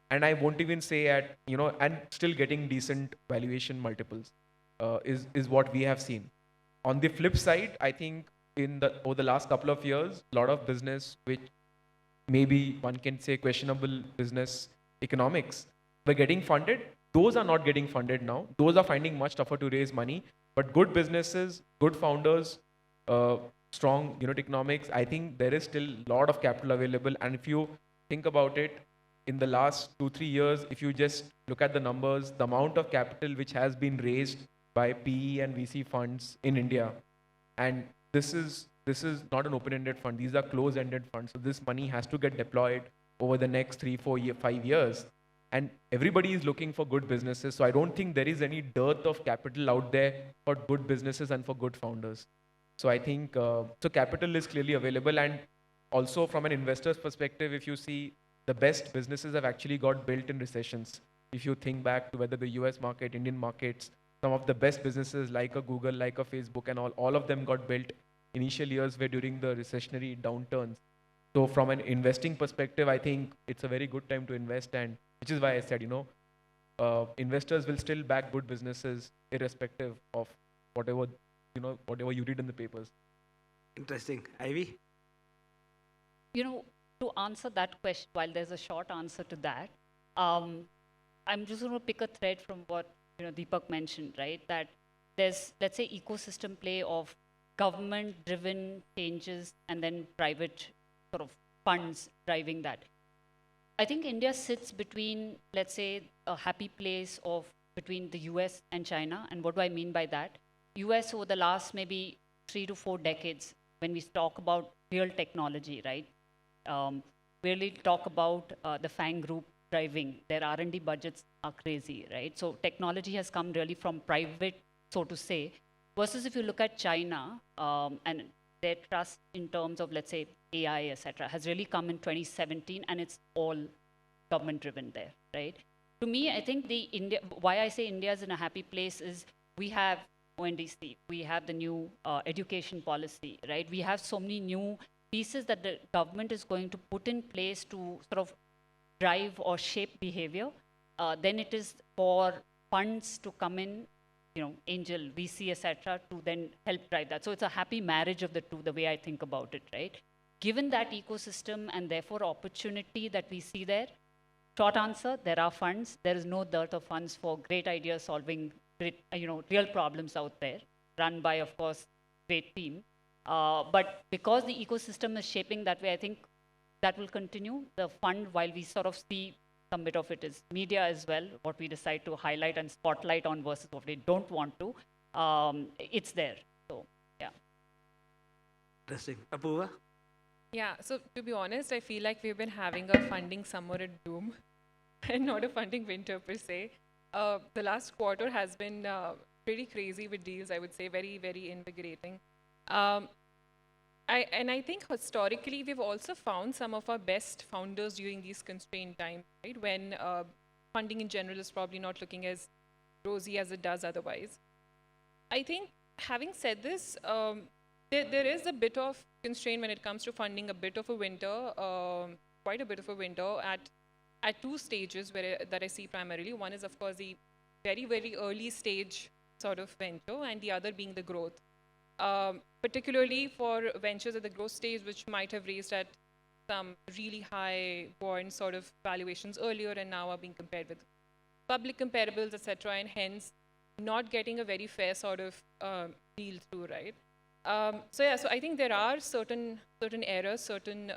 I won't even say at, and still getting decent valuation multiples is what we have seen. On the flip side, I think over the last couple of years, a lot of business which maybe one can say questionable business economics were getting funded. Those are not getting funded now. Those are finding much tougher to raise money. But good businesses, good founders, strong unit economics, I think there is still a lot of capital available. And if you think about it, in the last 2-3 years, if you just look at the numbers, the amount of capital which has been raised by PE and VC funds in India, and this is this is not an open-ended fund. These are closed-ended funds. So this money has to get deployed over the next 3, 4, 5 years. And everybody is looking for good businesses. So I don't think there is any dearth of capital out there for good businesses and for good founders. So I think, so capital is clearly available. And also from an investor's perspective, if you see, the best businesses have actually got built in recessions. If you think back to whether the US market, Indian markets, some of the best businesses like a Google, like a Facebook and all of them got built initial years were during the recessionary downturns. So from an investing perspective, I think it's a very good time to invest, and which is why I said, investors will still back good businesses irrespective of whatever you read in the papers. Interesting. Ivy? To answer that question, while there's a short answer to that, I'm just going to pick a thread from what Deepak mentioned, right? That there's, let's say, ecosystem play of government-driven changes and then private sort of funds driving that. I think India sits between, let's say, a happy place of between the US and China. And what do I mean by that? US over the last maybe 3 to 4 decades, when we talk about real technology, right? We really talk about the FANG group driving. Their R&D budgets are crazy, right? So technology has come really from private, so to say, versus if you look at China and their trust in terms of, let's say, AI, etc., has really come in 2017, and it's all government-driven there, right? To me, I think why I say India is in a happy place is we have ONDC, we have the new education policy, right? We have so many new pieces that the government is going to put in place to sort of drive or shape behavior. Then it is for funds to come in, angel, VC, etc., to then help drive that. So it's a happy marriage of the two, the way I think about it, right? Given that ecosystem and therefore opportunity that we see there, short answer, there are funds. There is no dearth of funds for great ideas solving great, real problems out there, run by, of course, great team. But because the ecosystem is shaping that way, I think that will continue. The fund, while we sort of see some bit of it is media as well, what we decide to highlight and spotlight on versus what we don't want to, it's there. So, yeah. Interesting. Apurva? Yeah, so to be honest, I feel like we've been having a funding summer at Blume and not a funding winter per se. The last quarter has been pretty crazy with deals, I would say, very, very invigorating. I think historically, we've also found some of our best founders during these constrained times, right? When funding in general is probably not looking as rosy as it does otherwise. I think, having said this, there is a bit of constraint when it comes to funding, a bit of a winter, quite a bit of a winter at 2 stages that I see primarily. One is, of course, the very, very early stage sort of venture, and the other being the growth. Particularly for ventures at the growth stage, which might have raised at some really high buoyant sort of valuations earlier and now are being compared with public comparables, etc., and hence not getting a very fair sort of deal through, right? So I think there are certain areas, certain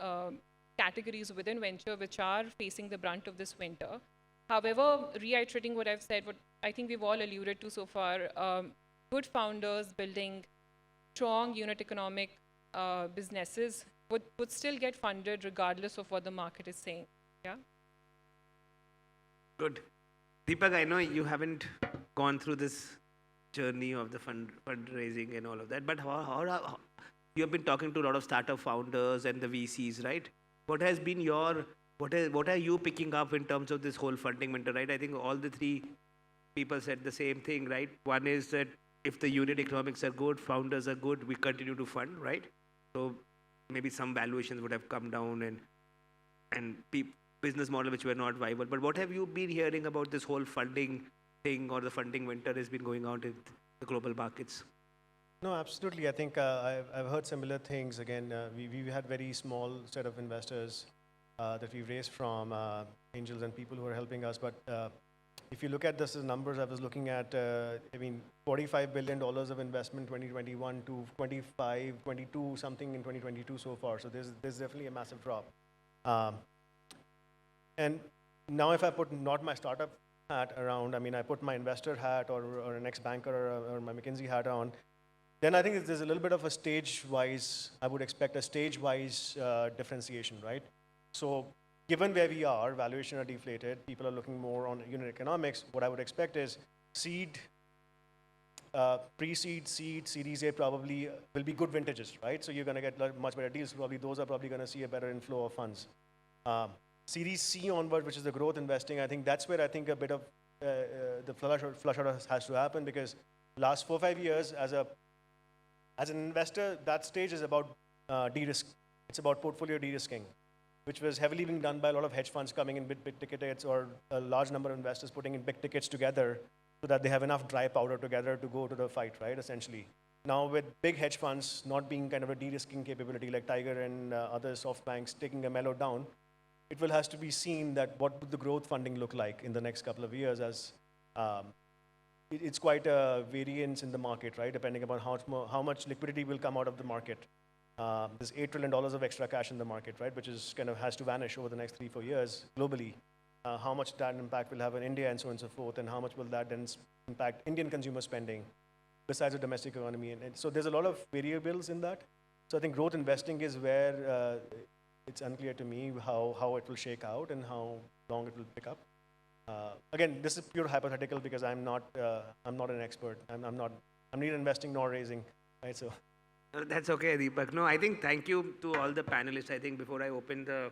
categories within venture which are facing the brunt of this winter. However, reiterating what I've said, what I think we've all alluded to so far, good founders building strong unit economic businesses would still get funded regardless of what the market is saying. Yeah. Good. Deepak, I know you haven't gone through this journey of the fundraising and all of that, but how you have been talking to a lot of startup founders and the VCs, right? What has been what are you picking up in terms of this whole funding winter, right? I think all the 3 people said the same thing, right? One is that if the unit economics are good, founders are good, we continue to fund, right? So maybe some valuations would have come down and business model which were not viable. But what have you been hearing about this whole funding thing or the funding winter has been going on in the global markets? No, absolutely. I think I've heard similar things. Again, we've had very small set of investors that we've raised from angels and people who are helping us. But if you look at this numbers, I was looking at, $45 billion of investment 2021 to 25, 22 something in 2022 so far. So there's definitely a massive drop. And now if I put not my startup hat around, I put my investor hat or an ex-banker or my McKinsey hat on, then I think there's a little bit of a stage-wise, I would expect a stage-wise differentiation, right? So given where we are, valuation are deflated, people are looking more on unit economics, what I would expect is seed, pre-seed, seed, Series A probably will be good vintages, right? So you're going to get much better deals. Probably those are probably going to see a better inflow of funds. Series C onward, which is the growth investing, I think that's where I think a bit of the flush out has to happen, because last 4 or 5 years as an investor, that stage is about de-risk. It's about portfolio de-risking, which was heavily being done by a lot of hedge funds coming in with big tickets, or a large number of investors putting in big tickets together so that they have enough dry powder together to go to the fight, right, essentially. Now with big hedge funds not being kind of a de-risking capability like Tiger and other soft banks taking a mellow down, it will has to be seen that what would the growth funding look like in the next couple of years, as it's quite a variance in the market, right, depending upon how much liquidity will come out of the market. There's $8 trillion of extra cash in the market, right, which is kind of has to vanish over the next 3-4 years globally. How much that impact will have in India and so on and so forth, and how much will that then impact Indian consumer spending besides the domestic economy. And so there's a lot of variables in that. So I think growth investing is where it's unclear to me how it will shake out and how long it will pick up. Again, this is pure hypothetical because I'm not an expert. I'm neither investing nor raising, right? So. That's okay, Deepak. No, I think thank you to all the panelists. I think before I open the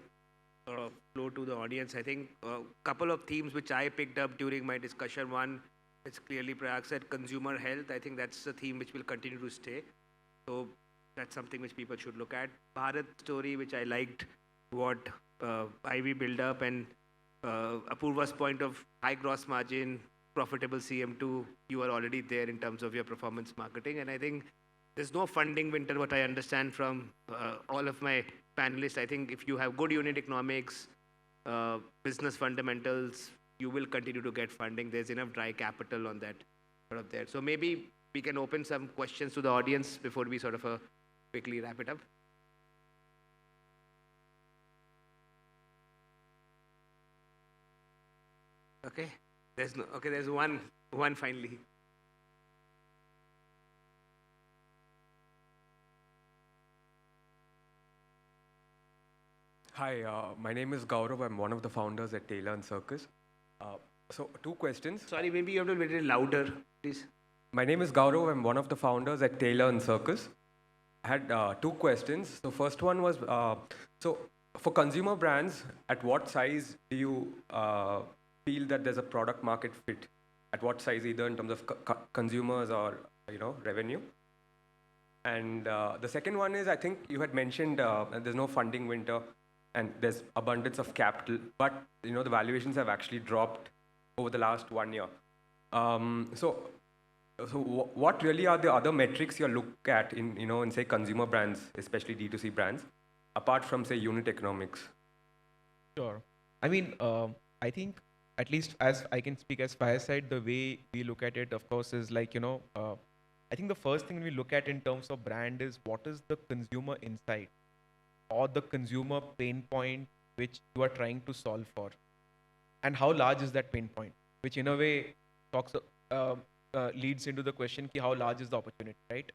floor to the audience, I think a couple of themes which I picked up during my discussion. One, it's clearly Prayag said, consumer health. I think that's a theme which will continue to stay. So that's something which people should look at. Bharat story, which I liked, what Ivy build up, and Apurva's point of high gross margin, profitable CM2, you are already there in terms of your performance marketing. And I think there's no funding winter, what I understand from all of my panelists. I think if you have good unit economics, business fundamentals, you will continue to get funding. There's enough dry capital on that sort of there. So maybe we can open some questions to the audience before we sort of quickly wrap it up. Okay, there's one finally. Hi, my name is Gaurav. I'm one of the founders at Taylor and Circus. So 2 questions. Sorry, maybe you have to be a little louder, please. My name is Gaurav. I'm one of the founders at Taylor and Circus. I had 2 questions. The first one was, so for consumer brands, at what size do you feel that there's a product market fit? At what size, either in terms of consumers or revenue? And the second one is, I think you had mentioned there's no funding winter and there's abundance of capital, but the valuations have actually dropped over the last 1 year. So what really are the other metrics you look at in say consumer brands, especially D2C brands, apart from say unit economics? Sure. I mean, I think at least as I can speak as Fireside, the way we look at it, of course, is like, I think the first thing we look at in terms of brand is what is the consumer insight or the consumer pain point which you are trying to solve for, and how large is that pain point, which in a way leads into the question how large is the opportunity, right?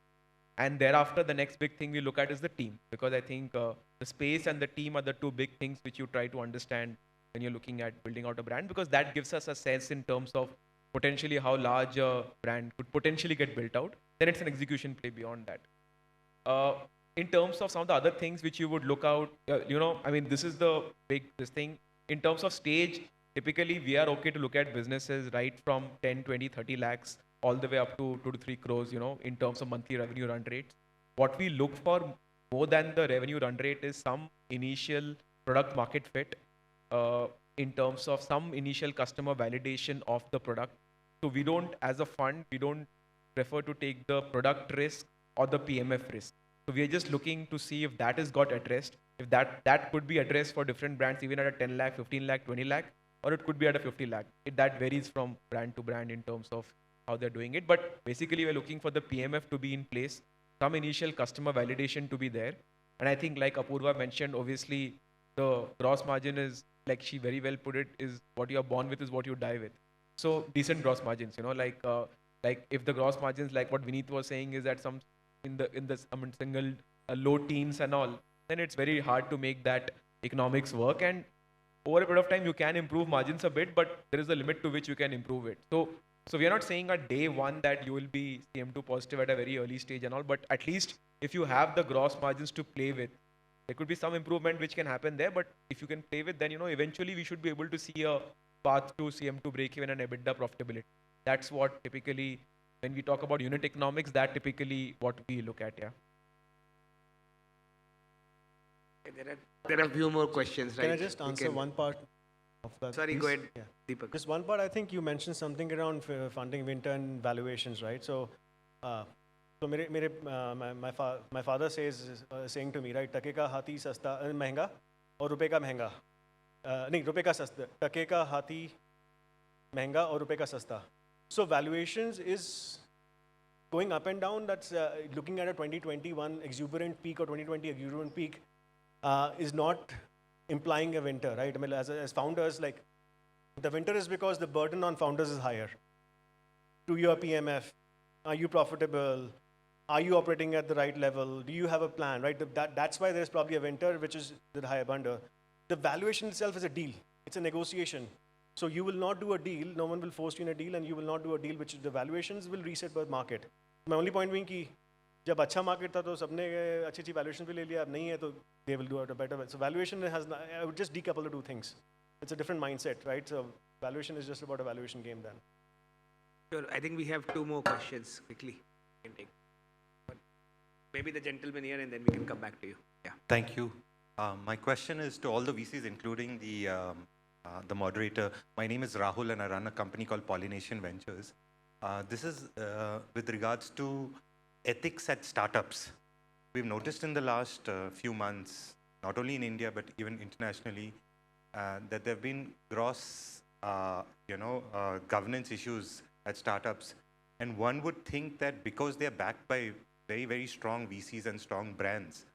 And thereafter, the next big thing we look at is the team, because I think the space and the team are the 2 big things which you try to understand when you're looking at building out a brand, because that gives us a sense in terms of potentially how large a brand could potentially get built out. Then it's an execution play beyond that. In terms of some of the other things which you would look out, I mean, this is the this thing. In terms of stage, typically we are okay to look at businesses right from 10, 20, 30 lakhs all the way up to 2 to 3 crores, in terms of monthly revenue run rates. What we look for more than the revenue run rate is some initial product market fit, in terms of some initial customer validation of the product. So we don't, as a fund, we don't prefer to take the product risk or the PMF risk. So we are just looking to see if that is got addressed, if that could be addressed for different brands, even at a 10 lakh, 15 lakh, 20 lakh, or it could be at a 50 lakh. That varies from brand to brand in terms of how they're doing it. But basically, we're looking for the PMF to be in place, some initial customer validation to be there. And I think like Apurva mentioned, obviously, the gross margin is, like she very well put it, is what you are born with is what you die with. So decent gross margins, like if the gross margins, like what Vineet was saying, is at some single low teens and all, then it's very hard to make that economics work. And over a period of time, you can improve margins a bit, but there is a limit to which you can improve it. So we are not saying at day one that you will be CM2 positive at a very early stage and all, but at least if you have the gross margins to play with, there could be some improvement which can happen there. But if you can play with, then eventually we should be able to see a path to CM2 break even and EBITDA profitability. That's what typically, when we talk about unit economics, that typically what we look at. Yeah. There are a few more questions, right? Can I just answer one part of that? Sorry, piece? go ahead, Yeah. Deepak. Just one part, I think you mentioned something around funding winter and valuations, right? So, my father saying to me, right, टके का हाथी सस्ता महंगा और रुपए का महंगा नहीं रुपए का सस्ता टके का हाथी महंगा और रुपए का सस्ता. So valuations is going up and down. That's looking at a 2021 exuberant peak or 2020 exuberant peak is not implying a winter, right? I mean, as founders, like the winter is because the burden on founders is higher. To your PMF, are you profitable? Are you operating at the right level? Do you have a plan, right? That's why there's probably a winter, which is the higher bunda. The valuation itself is a deal. It's a negotiation. So you will not do a deal. No one will force you in a deal, and you will not do a deal which the valuations will reset by market. My only point being कि जब अच्छा market था तो सबने अच्छी valuation पे ले लिया. अब नहीं है तो they will do it a better way. So valuation has. I would just decouple the two things. It's a different mindset, right? So valuation is just about a valuation game then. Sure. I think we have two more questions quickly. We can take. But maybe the gentleman here, and then we can come back to you. Yeah. Thank you. My question is to all the VCs, including the moderator. My name is Rahul, and I run a company called Pollination Ventures. This is with regards to ethics at startups. We've noticed in the last few months, not only in India but even internationally, that there have been gross, governance issues at startups. And one would think that because they are backed by very, very strong VCs and strong brands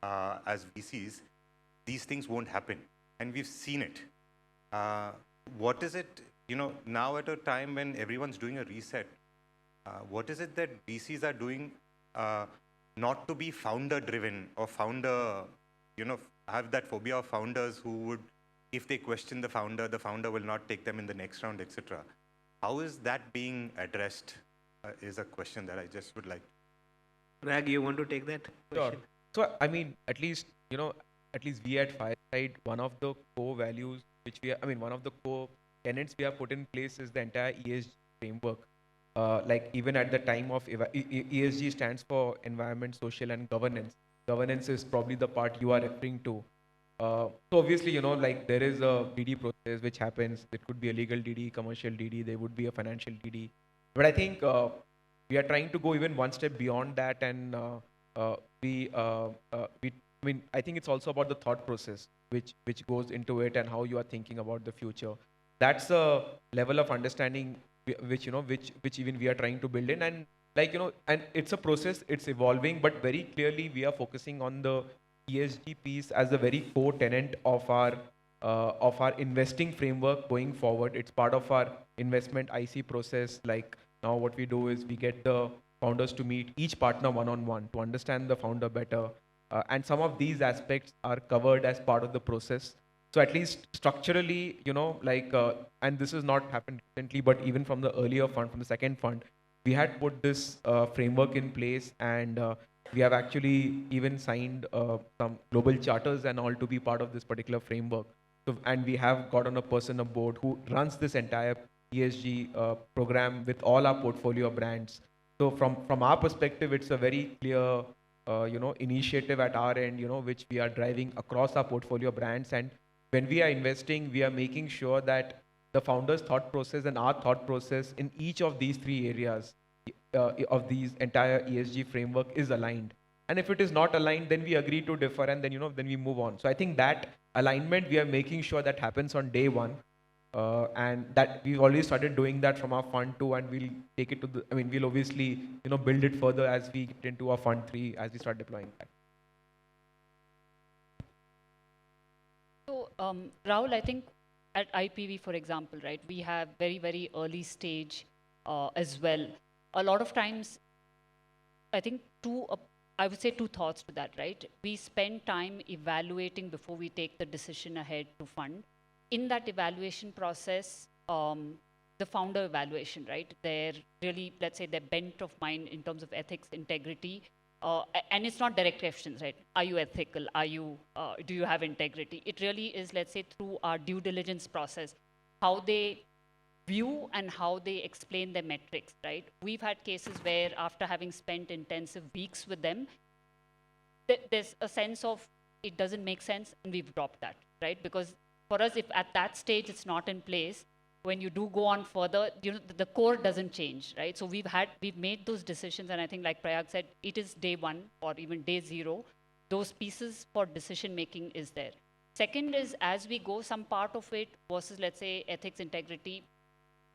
as VCs, these things won't happen. And we've seen it. What is it, now at a time when everyone's doing a reset, what is it that VCs are doing not to be founder-driven or have that phobia of founders who would, if they question the founder will not take them in the next round, etc. How is that being addressed is a question that I just would like. Prayag, you want to take that question? Sure. So, I mean, at least we at Fireside, one of the core values one of the core tenets we have put in place is the entire ESG framework. Like even at the time of ESG stands for environment, social, and governance. Governance is probably the part you are referring to. So obviously, there is a DD process which happens. It could be a legal DD, commercial DD, there would be a financial DD. But I think we are trying to go even one step beyond that, and I think it's also about the thought process which goes into it and how you are thinking about the future. That's a level of understanding which even we are trying to build in, and and it's a process, it's evolving, but very clearly we are focusing on the ESG piece as a very core tenet of our investing framework going forward. It's part of our investment IC process. Like now what we do is we get the founders to meet each partner one-on-one to understand the founder better. And some of these aspects are covered as part of the process. So at least structurally, and this has not happened recently, but even from the earlier fund, from the second fund, we had put this framework in place, and we have actually even signed some global charters and all to be part of this particular framework. So, and we have gotten a person aboard who runs this entire ESG program with all our portfolio brands. So from our perspective, it's a very clear initiative at our end, which we are driving across our portfolio brands. And when we are investing, we are making sure that the founder's thought process and our thought process in each of these three areas of these entire ESG framework is aligned. And if it is not aligned, then we agree to differ, and then then we move on. So I think that alignment, we are making sure that happens on day one. And that we've already started doing that from our fund 2, and we'll take it to we'll obviously, build it further as we get into our fund 3, as we start deploying that. So, Rahul, I think at IPV, for example, right, we have very, very early stage as well. A lot of times, I think I would say two thoughts to that, right? We spend time evaluating before we take the decision ahead to fund. In that evaluation process, the founder evaluation, right? They're really, let's say, their bent of mind in terms of ethics, integrity, and it's not direct questions, right? Are you ethical? Do you have integrity? It really is, let's say, through our due diligence process, how they view and how they explain their metrics, right? We've had cases where after having spent intensive weeks with them, there's a sense of it doesn't make sense and we've dropped that, right? Because for us, if at that stage it's not in place, when you do go on further, the core doesn't change, right? So we've made those decisions, and I think like Prayag said, it is day one or even day zero. Those pieces for decision making is there. Second is, as we go, some part of it versus, let's say, ethics, integrity,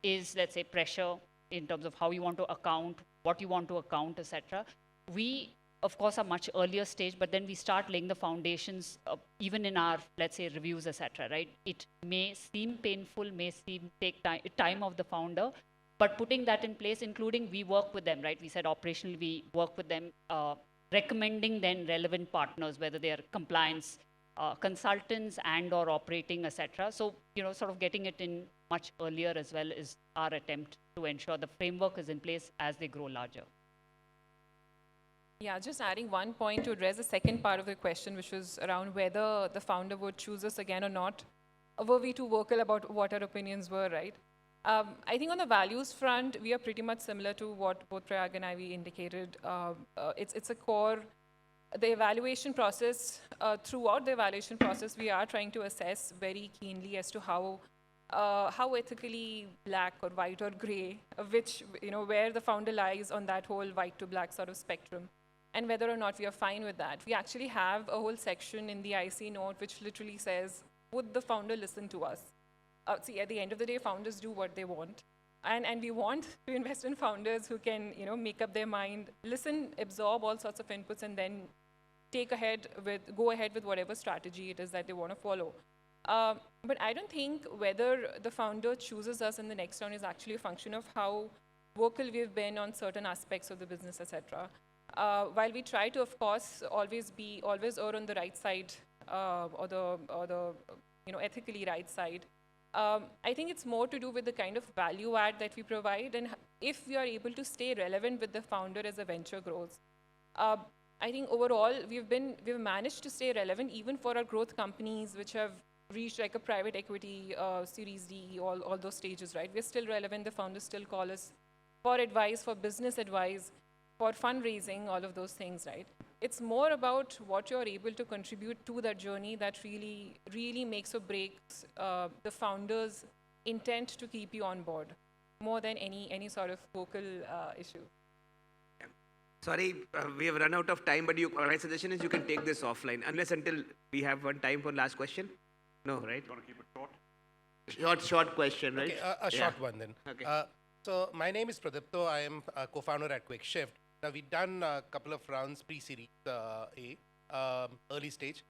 is, let's say, pressure in terms of how you want to account, what you want to account, etc. We, of course, are much earlier stage, but then we start laying the foundations, even in our, let's say, reviews, etc. Right? It may seem painful, may seem take time of the founder, but putting that in place, including we work with them, right? We said operationally we work with them, recommending then relevant partners, whether they are compliance consultants and or operating, etc. So, sort of getting it in much earlier as well is our attempt to ensure the framework is in place as they grow larger. Yeah, just adding one point to address the second part of the question, which was around whether the founder would choose us again or not. Were we too vocal about what our opinions were, right? I think on the values front, we are pretty much similar to what both Prayag and Ivy indicated. It's a core. The evaluation process, throughout the evaluation process, we are trying to assess very keenly as to how ethically black or white or gray, where the founder lies on that whole white to black sort of spectrum, and whether or not we are fine with that. We actually have a whole section in the IC note which literally says, would the founder listen to us? See, at the end of the day, founders do what they want. And we want to invest in founders who can, make up their mind, listen, absorb all sorts of inputs, and then go ahead with whatever strategy it is that they want to follow. But I don't think whether the founder chooses us in the next round is actually a function of how vocal we've been on certain aspects of the business, etc. While we try to, of course, always err on the right side or the ethically right side. I think it's more to do with the kind of value add that we provide, and if we are able to stay relevant with the founder as a venture grows. I think overall we've managed to stay relevant even for our growth companies which have reached like a private equity, Series D, all those stages, right? We're still relevant. The founders still call us for advice, for business advice, for fundraising, all of those things, right? It's more about what you're able to contribute to that journey that really, really makes or breaks the founder's intent to keep you on board, more than any sort of vocal issue. Sorry, we have run out of time, but my suggestion is you can take this offline, unless until we have one time for last question. No, right? You want to keep it short? Short question, right? Okay, a short one then. Okay. So my name is Pradipto. I am a co-founder at QuickShift. Now we've done a couple of rounds pre-series A, early stage.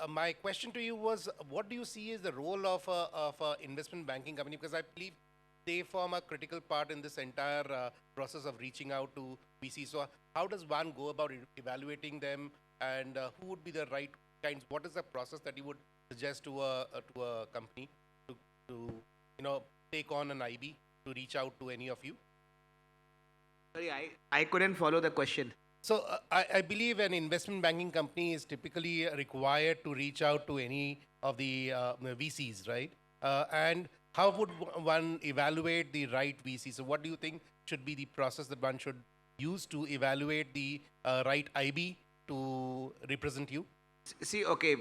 My question to you was, what do you see as the role of a investment banking company? Because I believe they form a critical part in this entire process of reaching out to VC. So how does one go about evaluating them, and who would be the right kinds? What is the process that you would suggest to a company to take on an IB, to reach out to any of you? Sorry, I couldn't follow the question. So I believe an investment banking company is typically required to reach out to any of the VCs, right? And how would one evaluate the right VC? So what do you think should be the process that one should use to evaluate the right IB to represent you? See, okay,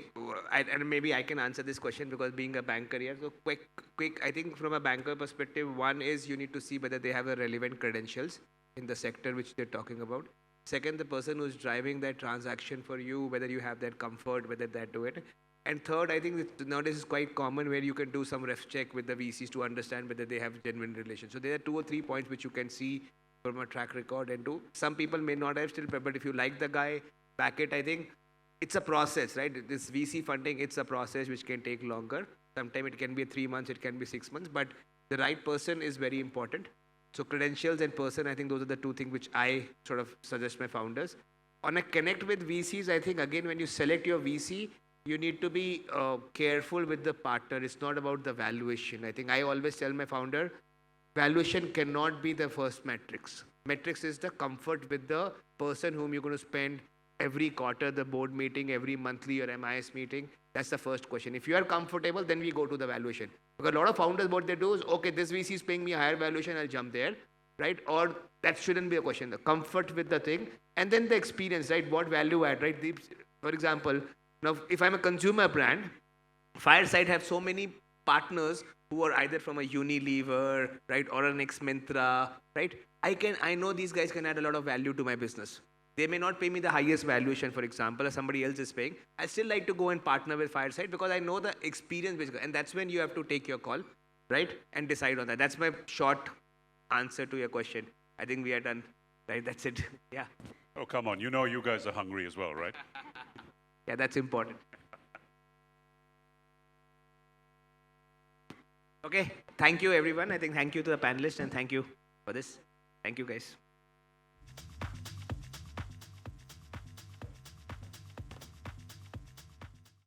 and maybe I can answer this question because being a banker here. So quick, I think from a banker perspective, one is you need to see whether they have a relevant credentials in the sector which they're talking about. Second, the person who's driving that transaction for you, whether you have that comfort, whether they do it. And third, I think nowadays is quite common where you can do some ref check with the VCs to understand whether they have genuine relations. So there are 2 or 3 points which you can see from a track record and do. Some people may not have still, but if you like the guy, back it, I think it's a process, right? This VC funding, it's a process which can take longer. Sometimes it can be 3 months, it can be 6 months, but the right person is very important. So credentials and person, I think those are the two things which I sort of suggest my founders. On a connect with VCs, I think again, when you select your VC, you need to be careful with the partner. It's not about the valuation. I think I always tell my founder, valuation cannot be the first metrics. Metrics is the comfort with the person whom you're going to spend every quarter, the board meeting, every monthly or MIS meeting. That's the first question. If you are comfortable, then we go to the valuation. Because a lot of founders, what they do is, okay, this VC is paying me a higher valuation, I'll jump there, right? Or that shouldn't be a question. The comfort with the thing, and then the experience, right? What value add, right? For example, now if I'm a consumer brand, Fireside have so many partners who are either from a Unilever, right, or an ex-Myntra, right? I know these guys can add a lot of value to my business. They may not pay me the highest valuation, for example, or somebody else is paying. I still like to go and partner with Fireside because I know the experience, and that's when you have to take your call, right, and decide on that. That's my short answer to your question. I think we are done, right? That's it. Yeah. Oh, come on. You know you guys are hungry as well, right? Yeah, that's important. Okay. Thank you, everyone. I think thank you to the panelists and thank you for this. Thank you, guys.